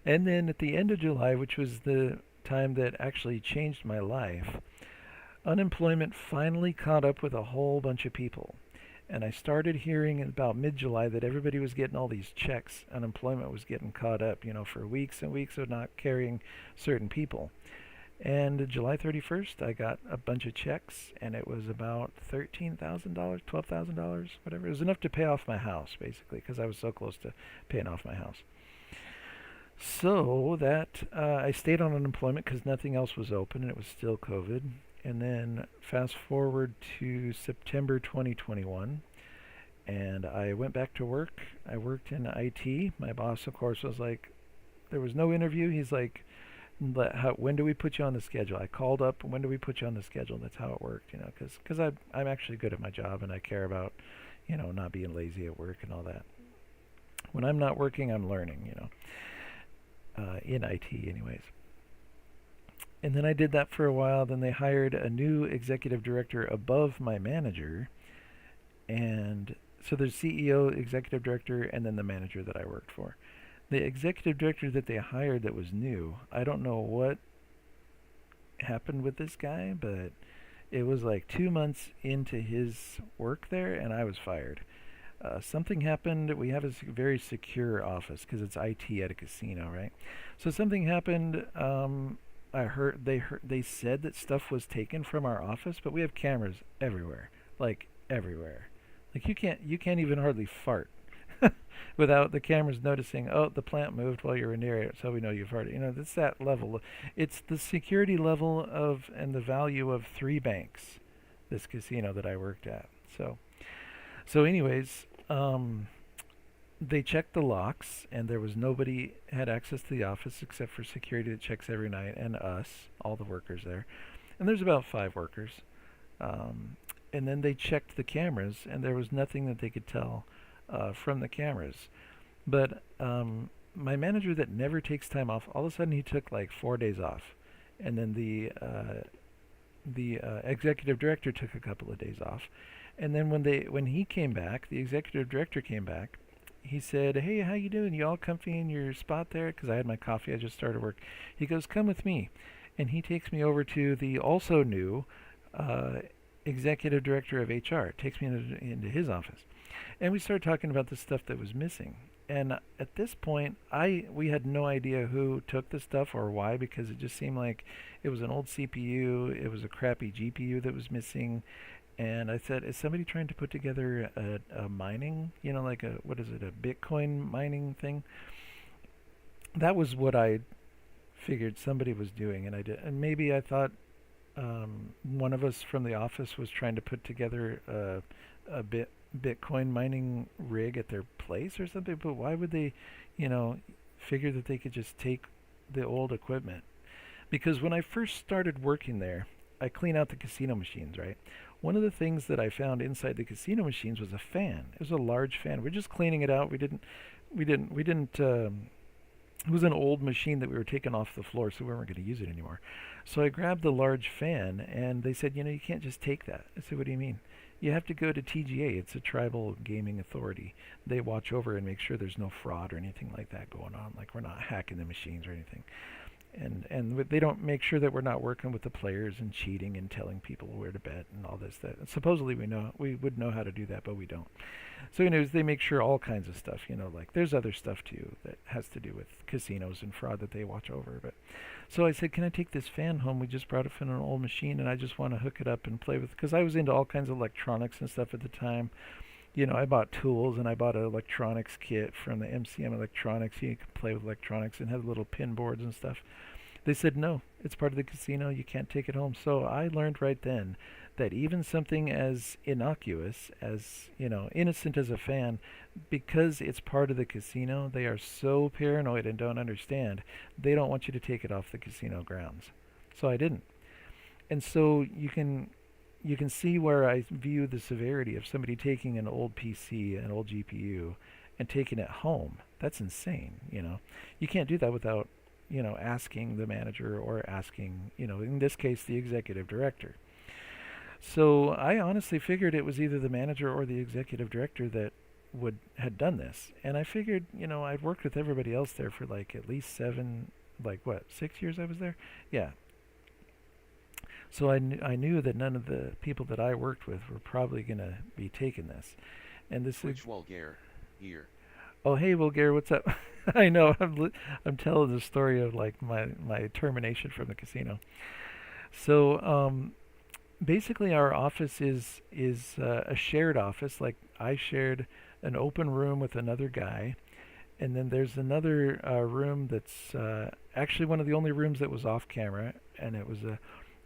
And then at the end of July, which was the time that actually changed my life, unemployment finally caught up with a whole bunch of people. And I started hearing in about mid-July that everybody was getting all these checks. Unemployment was getting caught up, for weeks and weeks of not carrying certain people. And July 31st, I got a bunch of checks, and it was about $13,000, $12,000, whatever. It was enough to pay off my house, basically, because I was so close to paying off my house. So that I stayed on unemployment because nothing else was open, and it was still COVID. And then fast forward to September 2021, and I went back to work. I worked in IT. My boss, of course, was like, there was no interview. He's like, when do we put you on the schedule? I called up, when do we put you on the schedule? That's how it worked, because I'm actually good at my job, and I care about, not being lazy at work and all that. When I'm not working, I'm learning, in IT anyways. And then I did that for a while. Then they hired a new executive director above my manager. And so there's CEO, executive director, and then the manager that I worked for. The executive director that they hired that was new, I don't know what happened with this guy, but it was like 2 months into his work there, and I was fired. Something happened. We have a very secure office because it's IT at a casino, right? So something happened. They said that stuff was taken from our office, but we have cameras everywhere, like everywhere. Like you can't even hardly fart without the cameras noticing. Oh, the plant moved while you were near it, so we know you've farted. It's that level. It's the security level of and the value of 3 banks. This casino that I worked at. So anyways, they checked the locks, and there was nobody had access to the office except for security that checks every night, and us, all the workers there. And there's about 5 workers. And then they checked the cameras, and there was nothing that they could tell from the cameras. But my manager that never takes time off, all of a sudden he took like 4 days off. And then the executive director took a couple of days off. And then when he came back, the executive director came back. He said, "Hey, how you doing? You all comfy in your spot there?" Because I had my coffee. I just started work. He goes, "Come with me," and he takes me over to the also new executive director of HR. Takes me into his office, and we started talking about the stuff that was missing. And at this point, we had no idea who took the stuff or why, because it just seemed like it was an old CPU. It was a crappy GPU that was missing. And I said, is somebody trying to put together a mining, like a Bitcoin mining thing? That was what I figured somebody was doing, and I did. And maybe I thought one of us from the office was trying to put together a Bitcoin mining rig at their place or something. But why would they, figure that they could just take the old equipment? Because when I first started working there, I clean out the casino machines, right? One of the things that I found inside the casino machines was a fan. It was a large fan. We're just cleaning it out. We didn't. It was an old machine that we were taking off the floor, so we weren't going to use it anymore. So I grabbed the large fan, and they said, you can't just take that. I said, what do you mean? You have to go to TGA. It's a tribal gaming authority. They watch over and make sure there's no fraud or anything like that going on, like we're not hacking the machines or anything. And they don't make sure that we're not working with the players and cheating and telling people where to bet and all this. That supposedly we would know how to do that, but we don't. So anyways, they make sure all kinds of stuff. Like there's other stuff too that has to do with casinos and fraud that they watch over. But so I said, can I take this fan home? We just brought it from an old machine, and I just want to hook it up and play with. Because I was into all kinds of electronics and stuff at the time. I bought tools, and I bought an electronics kit from the MCM Electronics. You could play with electronics and have little pin boards and stuff. They said, no, it's part of the casino. You can't take it home. So I learned right then that even something as innocuous, as, innocent as a fan, because it's part of the casino, they are so paranoid and don't understand. They don't want you to take it off the casino grounds. So I didn't. And so you can see where I view the severity of somebody taking an old PC, an old GPU, and taking it home. That's insane, You can't do that without, asking the manager or asking, in this case, the executive director. So I honestly figured it was either the manager or the executive director that had done this. And I figured, I'd worked with everybody else there for like at least 6 years I was there? Yeah. So I knew that none of the people that I worked with were probably going to be taking this. And this Which Vulgaire here. Oh, hey, Vulgaire, what's up? I know, I'm telling the story of like my termination from the casino. So basically our office is a shared office. Like I shared an open room with another guy. And then there's another room that's actually one of the only rooms that was off camera. And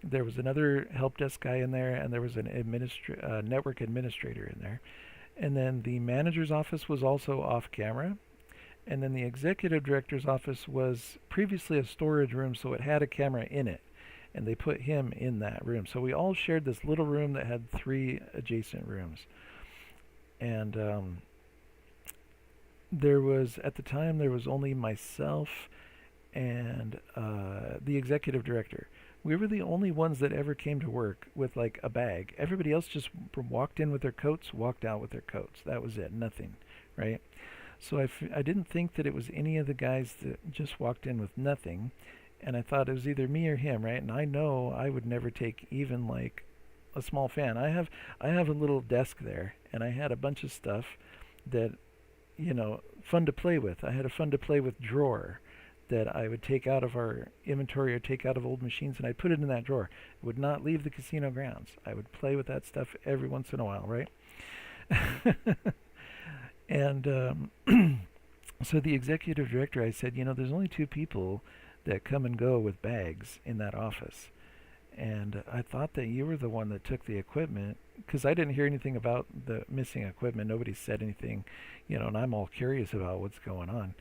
there was another help desk guy in there, and there was an network administrator in there. And then the manager's office was also off camera. And then the executive director's office was previously a storage room, so it had a camera in it. And they put him in that room. So we all shared this little room that had 3 adjacent rooms. And at the time, there was only myself and the executive director. We were the only ones that ever came to work with like a bag. Everybody else just walked in with their coats, walked out with their coats. That was it, nothing, right? So I didn't think that it was any of the guys that just walked in with nothing, and I thought it was either me or him, right? And I know I would never take even like a small fan. I have a little desk there, and I had a bunch of stuff that, fun to play with. I had a fun to play with drawer that I would take out of our inventory or take out of old machines, and I'd put it in that drawer. It would not leave the casino grounds. I would play with that stuff every once in a while, right? And so the executive director, I said, there's only 2 people that come and go with bags in that office. And I thought that you were the one that took the equipment, because I didn't hear anything about the missing equipment. Nobody said anything, and I'm all curious about what's going on.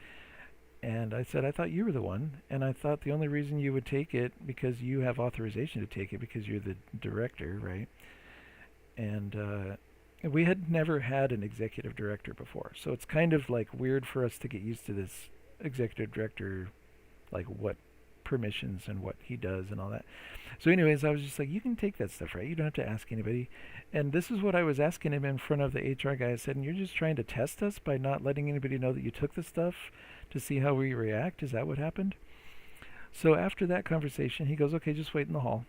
And I said, I thought you were the one, and I thought the only reason you would take it because you have authorization to take it because you're the director, right? And we had never had an executive director before, so it's kind of like weird for us to get used to this executive director, like what permissions and what he does and all that. So anyways, I was just like, you can take that stuff, right? You don't have to ask anybody. And this is what I was asking him in front of the HR guy. I said, and you're just trying to test us by not letting anybody know that you took the stuff to see how we react? Is that what happened? So after that conversation, he goes, okay, just wait in the hall.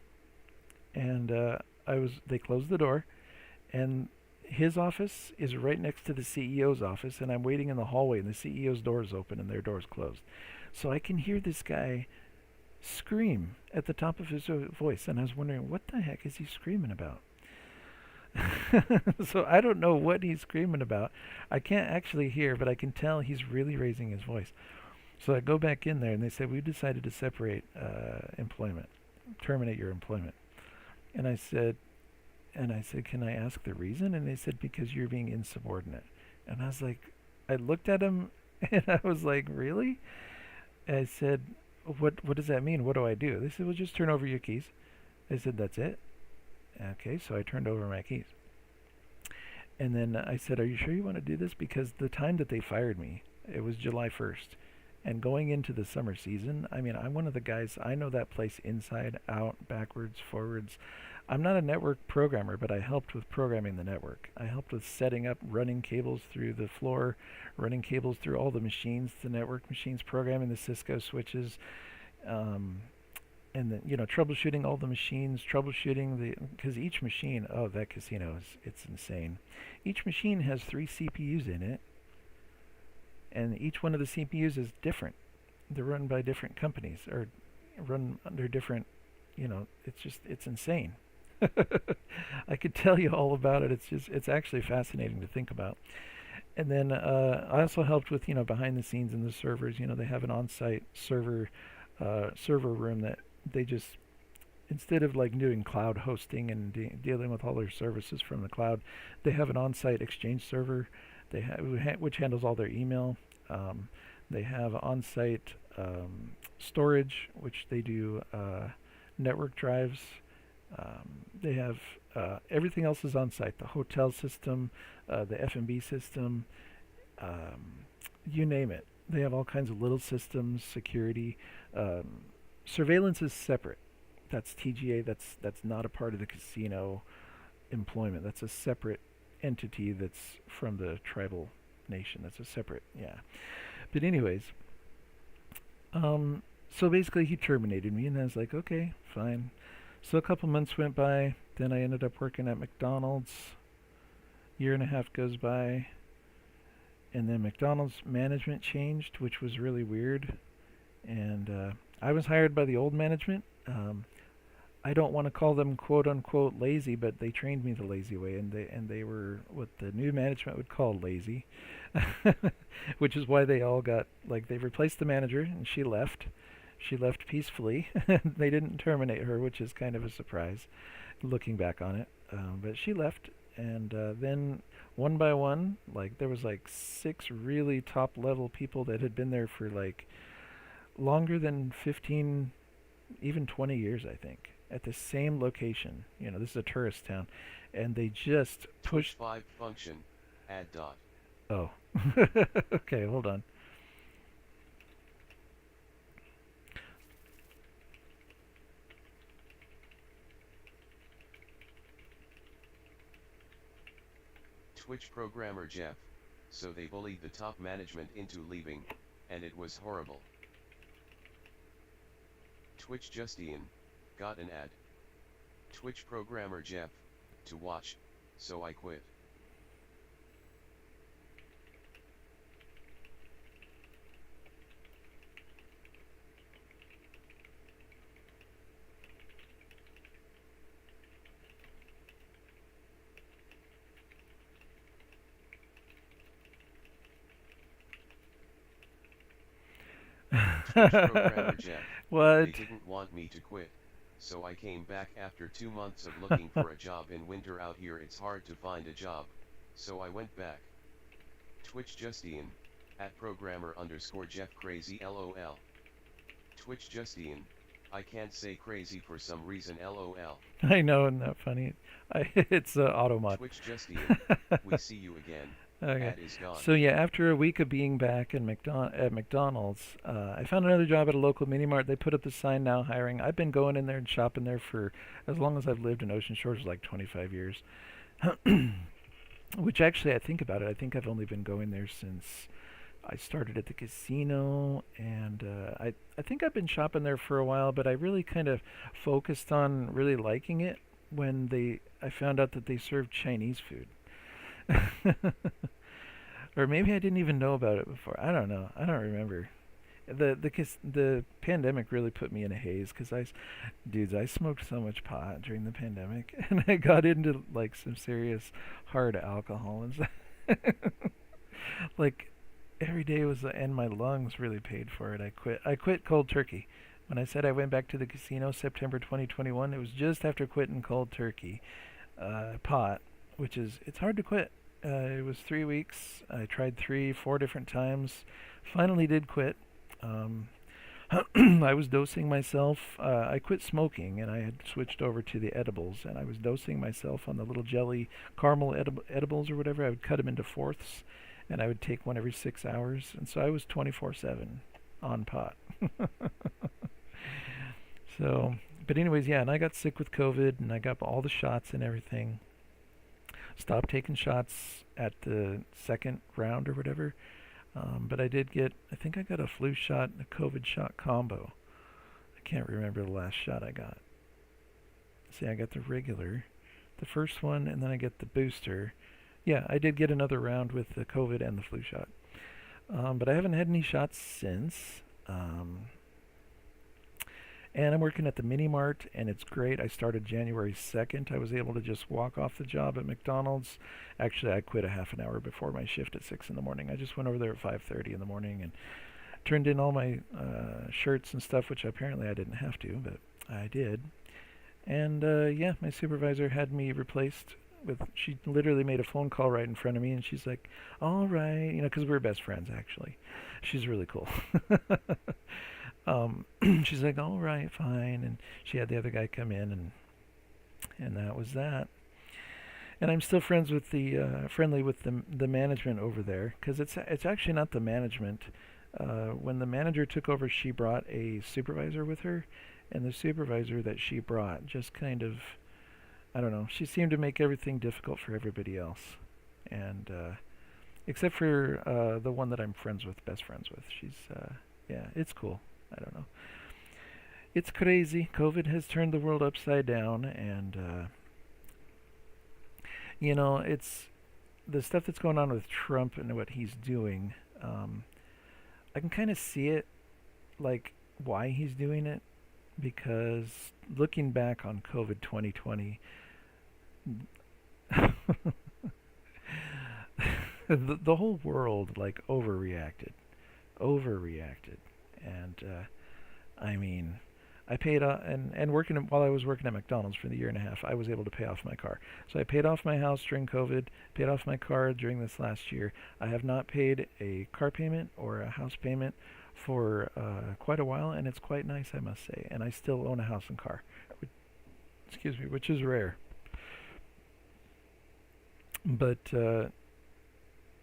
And they closed the door, and his office is right next to the CEO's office, and I'm waiting in the hallway, and the CEO's door is open and their door is closed. So I can hear this guy scream at the top of his voice, and I was wondering, what the heck is he screaming about? So I don't know what he's screaming about. I can't actually hear, but I can tell he's really raising his voice. So I go back in there, and they said, we decided to separate employment, terminate your employment. And I said, And I said, can I ask the reason? And they said, because you're being insubordinate. And I was like, I looked at him and I was like, really? I said, what does that mean? What do I do? They said, well, just turn over your keys. I said, that's it? Okay, so I turned over my keys. And then I said, are you sure you want to do this? Because the time that they fired me, it was July 1st. And going into the summer season, I mean, I'm one of the guys, I know that place inside, out, backwards, forwards. I'm not a network programmer, but I helped with programming the network. I helped with setting up, running cables through the floor, running cables through all the machines, the network machines, programming the Cisco switches, and then, troubleshooting all the machines, troubleshooting because each machine, oh, that casino it's insane. Each machine has 3 CPUs in it, and each one of the CPUs is different. They're run by different companies, or run under different, it's insane. I could tell you all about it. It's actually fascinating to think about. And then I also helped with, behind the scenes in the servers. They have an on-site server room that they just, instead of like doing cloud hosting and dealing with all their services from the cloud, they have an on-site Exchange server. They have which handles all their email. They have on-site storage, which they do network drives. They have everything else is on site. The hotel system, the F&B system, you name it. They have all kinds of little systems, security. Surveillance is separate. That's TGA. That's not a part of the casino employment. That's a separate entity that's from the tribal nation. That's a separate, yeah. But anyways, so basically he terminated me, and I was like, okay, fine. So a couple months went by. Then I ended up working at McDonald's. Year and a half goes by, and then McDonald's management changed, which was really weird. And I was hired by the old management. I don't want to call them quote unquote lazy, but they trained me the lazy way, and they were what the new management would call lazy, which is why they all got, like, they replaced the manager and she left. She left peacefully. They didn't terminate her, which is kind of a surprise, looking back on it. But she left, and then one by one, like there was like 6 really top level people that had been there for like longer than 15, even 20 years, I think, at the same location. This is a tourist town, and they just pushed. 5 function, add dot. Oh, okay, hold on. Twitch programmer Jeff, so they bullied the top management into leaving, and it was horrible. Twitch Justine, got an ad. Twitch programmer Jeff, to watch, so I quit. Twitch programmer Jeff, What? they didn't want me to quit, so I came back after 2 months of looking for a job in winter. Out here it's hard to find a job, so I went back. Twitch Justine, at programmer _ Jeff crazy lol. Twitch Justine, I can't say crazy for some reason lol. I know, isn't that funny? It's Automod. Twitch Justine, we see you again. Okay. Ad is gone. So yeah, after a week of being back in at McDonald's, I found another job at a local mini mart. They put up the sign, now hiring. I've been going in there and shopping there for as long as I've lived in Ocean Shores, like 25 years. Which actually, I think about it, I think I've only been going there since I started at the casino, and I think I've been shopping there for a while, but I really kind of focused on really liking it when I found out that they served Chinese food. Or maybe I didn't even know about it before. I don't know. I don't remember. The pandemic really put me in a haze, because I smoked so much pot during the pandemic, and I got into like some serious hard alcohol and stuff. Like every day was, and my lungs really paid for it. I quit cold turkey. When I said I went back to the casino September 2021, it was just after quitting cold turkey. pot, which is it's hard to quit. It was 3 weeks. I tried 4 different times. Finally, did quit. Um, I was dosing myself. I quit smoking and I had switched over to the edibles, and I was dosing myself on the little jelly caramel edibles or whatever. I would cut them into fourths, and I would take one every 6 hours, and so I was 24/7 on pot. So, but anyways, yeah, and I got sick with COVID, and I got all the shots and everything. Stopped taking shots at the second round or whatever. But I did get, I think I got a flu shot and a COVID shot combo. I can't remember the last shot I got. See, I got the regular, the first one, and then I get the booster. Yeah, I did get another round with the COVID and the flu shot. But I haven't had any shots since. And I'm working at the Mini Mart, and it's great. I started January 2nd. I was able to just walk off the job at McDonald's. Actually, I quit a half an hour before my shift at 6 in the morning. I just went over there at 5:30 in the morning and turned in all my shirts and stuff, which apparently I didn't have to, but I did. And yeah, my supervisor had me replaced with, she literally made a phone call right in front of me, and she's like, all right, you know, because we're best friends, actually. She's really cool. She's like, all right, fine. And she had the other guy come in, and that was that. And I'm still friends with friendly with the management over there, because it's actually not the management. When the manager took over, she brought a supervisor with her, and the supervisor that she brought just kind of, I don't know, she seemed to make everything difficult for everybody else, and except for the one that I'm best friends with. She's yeah, it's cool. I don't know. It's crazy. COVID has turned the world upside down, and you know, it's the stuff that's going on with Trump and what he's doing. I can kind of see it, like why he's doing it, because looking back on COVID 2020, the whole world like overreacted, and I mean, I paid off, and working while I was working at McDonald's for the year and a half, I was able to pay off my car. So I paid off my house during COVID, paid off my car during this last year. I have not paid a car payment or a house payment for quite a while, and it's quite nice, I must say. And I still own a house and car, excuse me, which is rare. But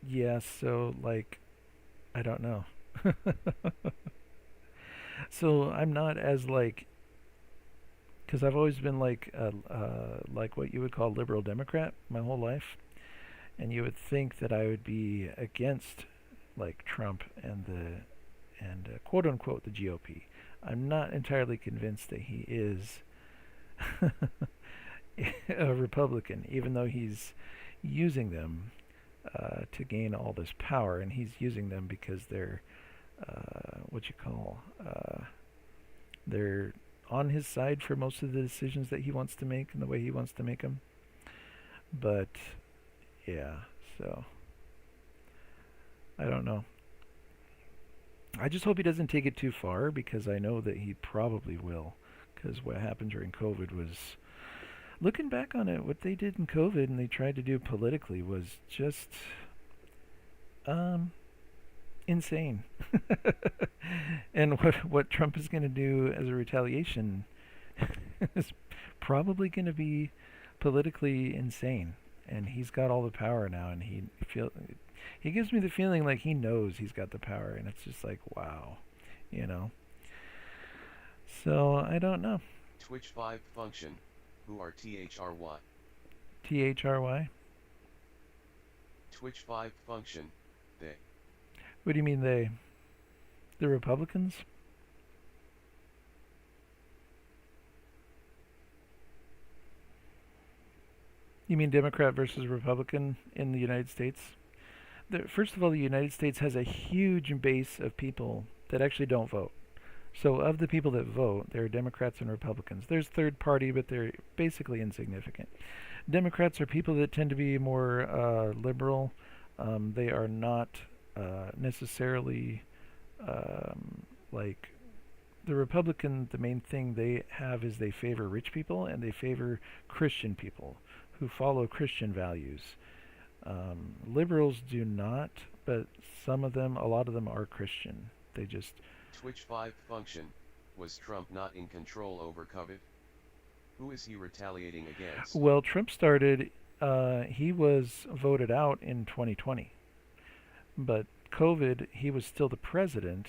yeah, so like, I don't know. So I'm not as like, because I've always been like what you would call liberal Democrat my whole life, and you would think that I would be against like Trump and quote unquote the GOP. I'm not entirely convinced that he is a Republican, even though he's using them to gain all this power, and he's using them because they're they're on his side for most of the decisions that he wants to make and the way he wants to make them. But yeah, so I don't know. I just hope he doesn't take it too far, because I know that he probably will, because what happened during COVID was, looking back on it, what they did in COVID and they tried to do politically was just insane. And what Trump is going to do as a retaliation is probably going to be politically insane. And he's got all the power now, and he gives me the feeling like he knows he's got the power, and it's just like, wow, you know. So I don't know. Twitch 5 function. Who are THRY? THRY? Twitch 5 function. They. What do you mean they? The Republicans? You mean Democrat versus Republican in the United States? First of all, the United States has a huge base of people that actually don't vote. So of the people that vote, there are Democrats and Republicans. There's third party, but they're basically insignificant. Democrats are people that tend to be more liberal. They are not necessarily like the Republican. The main thing they have is they favor rich people and they favor Christian people who follow Christian values. Liberals do not, but some of them, a lot of them are Christian. They just Twitch 5 function. Was Trump not in control over COVID? Who is he retaliating against? well, Trump started. He was voted out in 2020, but COVID, he was still the president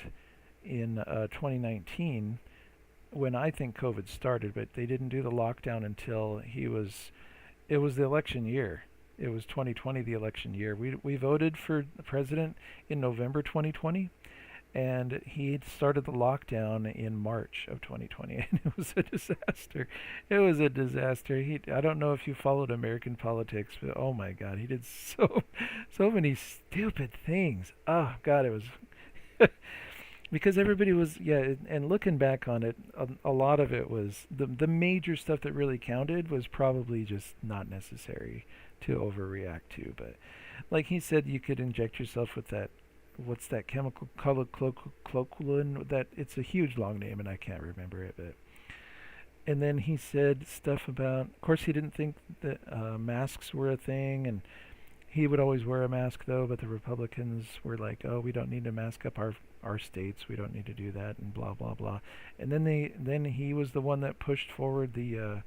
in 2019 when I think COVID started, but they didn't do the lockdown until he was. It was the election year. It was 2020, the election year. We voted for the president in November 2020, and he started the lockdown in March of 2020, and it was a disaster. It was a disaster. I don't know if you followed American politics, but oh my God, he did so many stupid things. Oh God, it was because everybody was, yeah, and looking back on it, a lot of it was the major stuff that really counted was probably just not necessary to overreact to. But like he said, you could inject yourself with that, what's that chemical cloculin, that it's a huge long name and I can't remember it. But and then he said stuff about, of course he didn't think that masks were a thing, and he would always wear a mask though, but the Republicans were like, "Oh, we don't need to mask up our states. We don't need to do that," and blah blah blah. And then he was the one that pushed forward the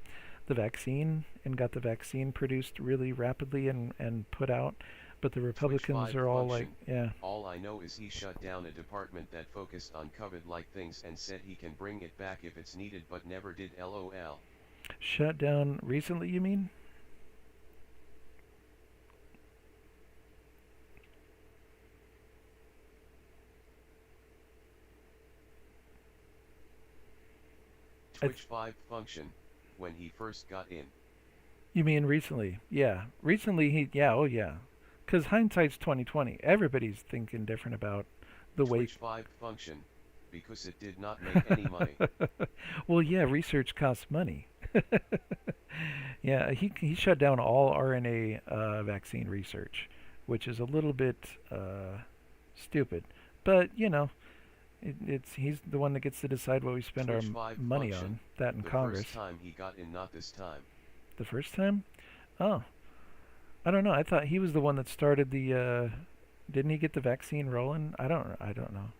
vaccine and got the vaccine produced really rapidly and put out. But the Republicans are all like, yeah. All I know is he shut down a department that focused on COVID-like things and said he can bring it back if it's needed, but never did. LOL. Shut down recently, you mean? Twitch 5 function. When he first got in. You mean recently? Yeah, recently he. Yeah, oh yeah. Because hindsight's 2020. Everybody's thinking different about the way. Twitch 5 function. Because it did not make any money. Well, yeah, research costs money. Yeah, he shut down all RNA vaccine research, which is a little bit stupid. But you know, he's the one that gets to decide what we spend Twitch our 5 money function. on. That in The Congress. first time he got in, not this time. The first time? Oh, I don't know. I thought he was the one that started the. Didn't he get the vaccine rolling? I don't know.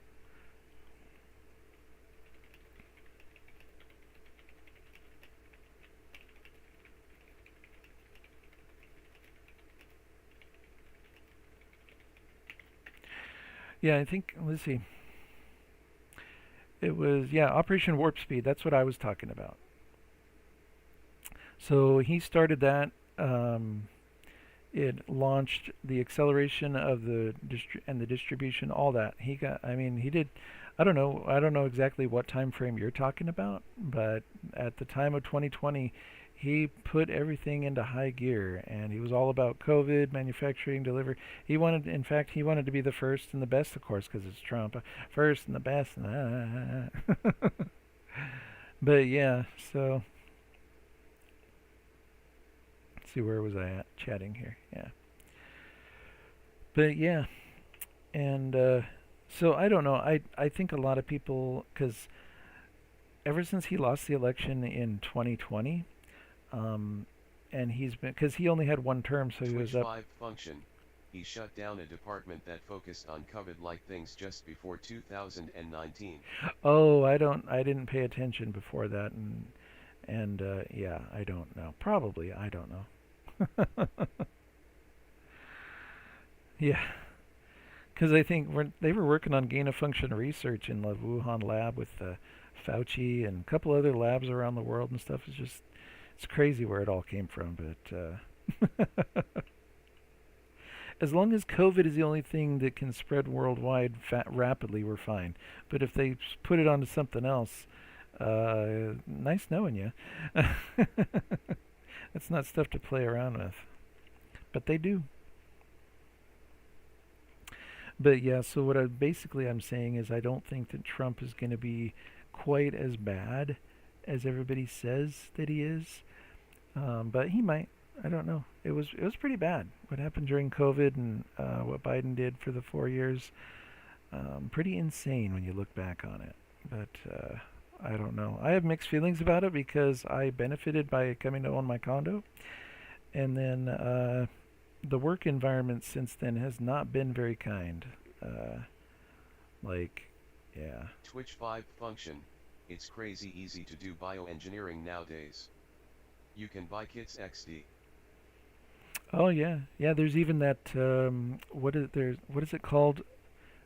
Yeah, I think. Let's see. It was, yeah, Operation Warp Speed. That's what I was talking about. So he started that. It launched the acceleration of the and the distribution, all that. He got. I mean, he did. I don't know. I don't know exactly what time frame you're talking about, but at the time of 2020, he put everything into high gear, and he was all about COVID, manufacturing, delivery. He wanted, in fact, he wanted to be the first and the best, of course, because it's Trump. First and the best. But yeah, so let's see, where was I at? Chatting here. Yeah. But yeah, and so I don't know. I think a lot of people, because ever since he lost the election in 2020, and he's been, because he only had one term, so he was Twitch up. 5 function. He shut down a department that focused on COVID-like things just before 2019. Oh, I didn't pay attention before that, and yeah, I don't know. Probably, I don't know. Yeah, because I think they were working on gain-of-function research in the Wuhan lab with Fauci and a couple other labs around the world and stuff. It's crazy where it all came from, but as long as COVID is the only thing that can spread worldwide rapidly, we're fine. But if they put it onto something else, nice knowing you. That's not stuff to play around with, but they do. But yeah, so what I'm saying is I don't think that Trump is going to be quite as bad as everybody says that he is. But he might. I don't know. It was pretty bad what happened during COVID and what Biden did for the 4 years. Pretty insane when you look back on it. But I don't know. I have mixed feelings about it because I benefited by coming to own my condo, And then the work environment since then has not been very kind. Uh, like, yeah. Twitch 5 function, it's crazy easy to do bioengineering nowadays. You can buy kits XD. Oh yeah, yeah. There's even that what is it called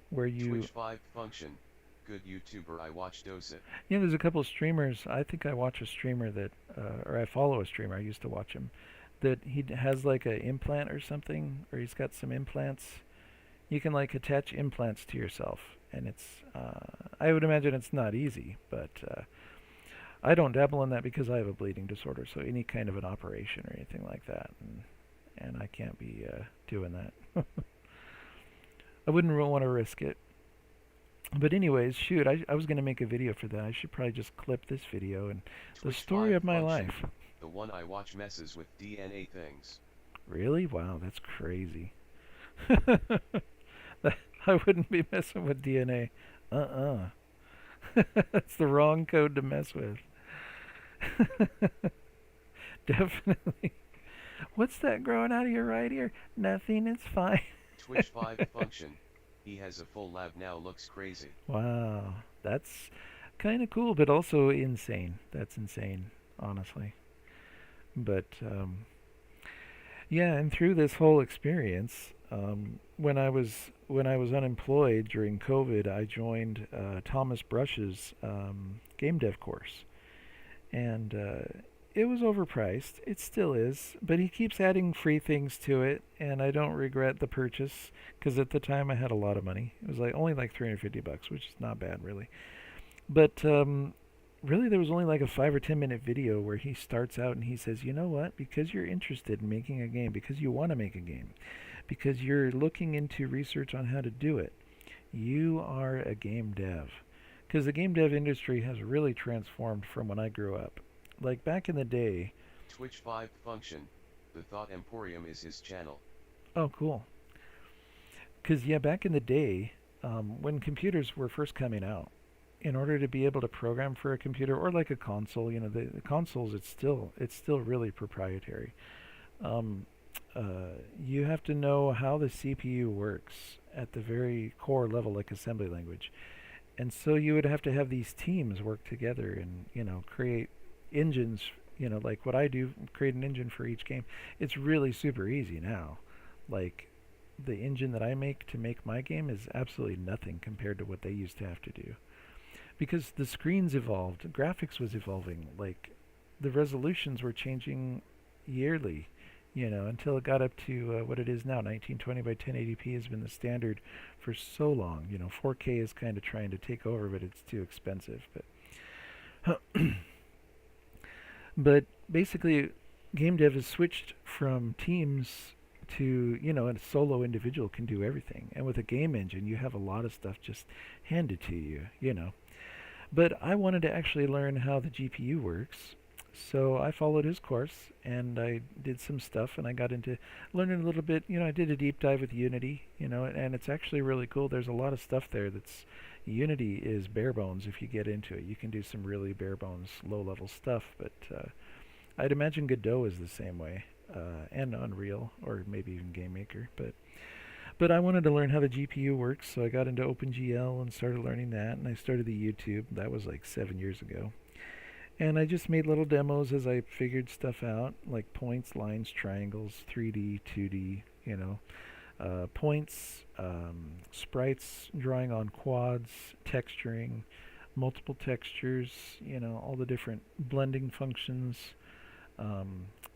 where Twitch you 5 function, good YouTuber I watch does it. yeah. There's a couple of streamers. I think I watch a streamer that or I follow a streamer. I used to watch him. That has like a implant or something, or he's got some implants. You can like attach implants to yourself, and it's I would imagine it's not easy, but I don't dabble in that because I have a bleeding disorder. So any kind of an operation or anything like that, and I can't be doing that. I wouldn't want to risk it. But anyways, shoot, I was going to make a video for that. I should probably just clip this video and the Twitch story 5 of my function, life. the one I watch messes with DNA things. Really? Wow, that's crazy. I wouldn't be messing with DNA. Uh-uh. That's the wrong code to mess with. Definitely. What's that growing out of your right ear? Nothing, it's fine. Twitch 5 function, he has a full lab now, looks crazy. Wow, that's kind of cool, but also insane. That's insane, honestly. But yeah, and through this whole experience, when I was unemployed during COVID, I joined Thomas Brush's game dev course, and it was overpriced. It still is, but he keeps adding free things to it, and I don't regret the purchase because at the time I had a lot of money. It was like only like $350, which is not bad really. But really, there was only like a 5 or 10 minute video where he starts out and he says, "You know what? Because you're interested in making a game, because you want to make a game, because you're looking into research on how to do it, you are a game dev." Because the game dev industry has really transformed from when I grew up. Like back in the day. Twitch 5 function, the Thought Emporium is his channel. Oh, cool. Because yeah, back in the day, when computers were first coming out, in order to be able to program for a computer or like a console, the consoles, it's still really proprietary. Um, you have to know how the CPU works at the very core level, like assembly language. And so you would have to have these teams work together and create engines. Like what I do, create an engine for each game. It's really super easy now. Like the engine that I make to make my game is absolutely nothing compared to what they used to have to do. Because the screens evolved, graphics was evolving, like the resolutions were changing yearly, until it got up to what it is now. 1920 by 1080p has been the standard for so long. 4K is kind of trying to take over, but it's too expensive. But basically, game dev has switched from teams to, a solo individual can do everything. And with a game engine, you have a lot of stuff just handed to you. But I wanted to actually learn how the GPU works, so I followed his course and I did some stuff and I got into learning a little bit. I did a deep dive with Unity, and it's actually really cool. There's a lot of stuff there that's Unity is bare bones if you get into it. You can do some really bare bones low level stuff, but I'd imagine Godot is the same way, and Unreal or maybe even GameMaker, but I wanted to learn how the GPU works, so I got into OpenGL and started learning that, and I started the YouTube. That was like 7 years ago. And I just made little demos as I figured stuff out, like points, lines, triangles, 3D, 2D, points, sprites, drawing on quads, texturing, multiple textures, all the different blending functions.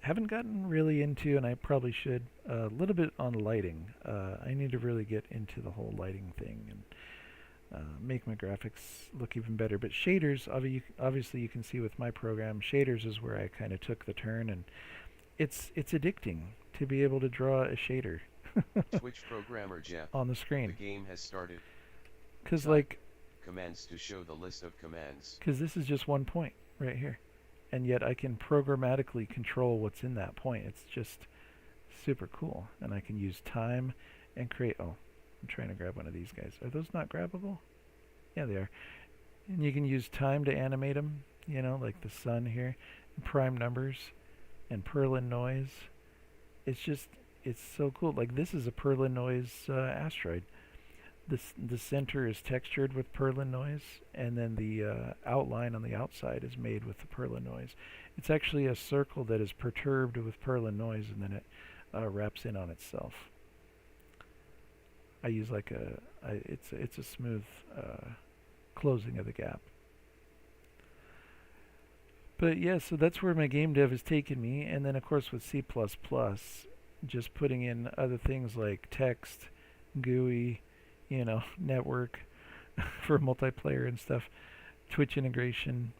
Haven't gotten really into, and I probably should, a little bit on lighting. I need to really get into the whole lighting thing and make my graphics look even better. But shaders, obviously you can see with my program, shaders is where I kind of took the turn, and it's addicting to be able to draw a shader Twitch programmer Jeff, on the the screen. game has started. Because Type commands to show the list of commands. this is just one point right here. And yet I can programmatically control what's in that point. It's just super cool. And I can use time and create... Oh, I'm trying to grab one of these guys. Are those not grabbable? Yeah, they are. And you can use time to animate them, like the sun here. And prime numbers and Perlin noise. it's just, it's so cool. Like this is a Perlin noise asteroid. The center is textured with Perlin noise, and then the outline on the outside is made with the Perlin noise. It's actually a circle that is perturbed with Perlin noise, and then it wraps in on itself. I use like it's a smooth closing of the gap. But yeah, so that's where my game dev has taken me, and then of course with C++, just putting in other things like text, GUI, network for multiplayer and stuff, Twitch integration.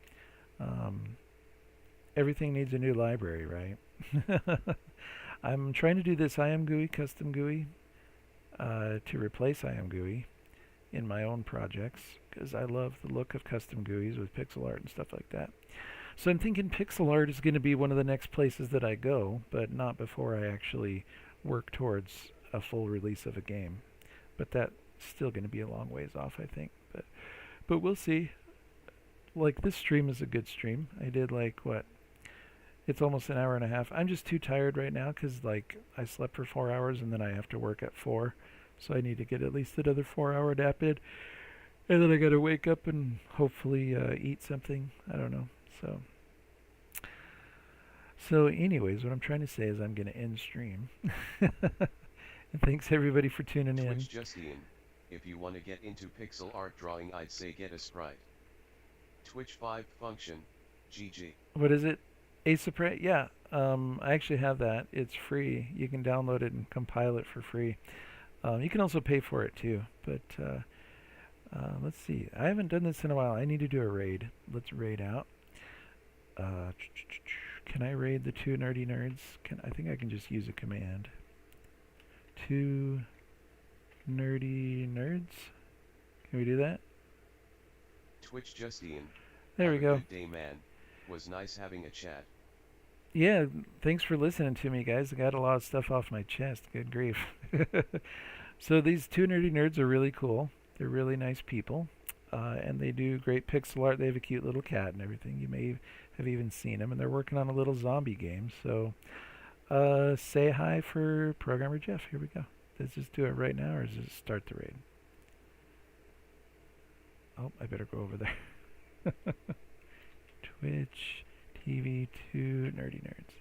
Everything needs a new library, right? I'm trying to do this IMGUI, custom GUI, to replace IMGUI in my own projects, because I love the look of custom GUIs with pixel art and stuff like that. So I'm thinking pixel art is going to be one of the next places that I go, but not before I actually work towards a full release of a game. But that's still going to be a long ways off, I think. But we'll see. Like, this stream is a good stream. I did like, what? It's almost an hour and a half. I'm just too tired right now because, like, I slept for 4 hours and then I have to work at 4. So I need to get at least another 4-hour nap in. And then I got to wake up and hopefully eat something. I don't know. So anyways, what I'm trying to say is I'm going to end stream. And thanks everybody for tuning in. Twitch Justine, if you want to get into pixel art drawing, I'd say get a sprite. Twitch 5 function, GG. What is it? Asapra? Yeah, I actually have that. It's free. You can download it and compile it for free. You can also pay for it too. But let's see. I haven't done this in a while. I need to do a raid. Let's raid out. Can I raid the 2 nerdy nerds? I think I can just use a command. 2 nerdy nerds. Can we do that? Twitch Justine. There we go. Good day, man. Was nice having a chat. Yeah, thanks for listening to me, guys. I got a lot of stuff off my chest. Good grief. So these 2 nerdy nerds are really cool. They're really nice people. And they do great pixel art. They have a cute little cat and everything. You may have even seen them. And they're working on a little zombie game. So say hi for Programmer Jeff. Here we go. Let's just do it right now, or does it start the raid? Oh, I better go over there. Twitch TV 2 nerdy nerds.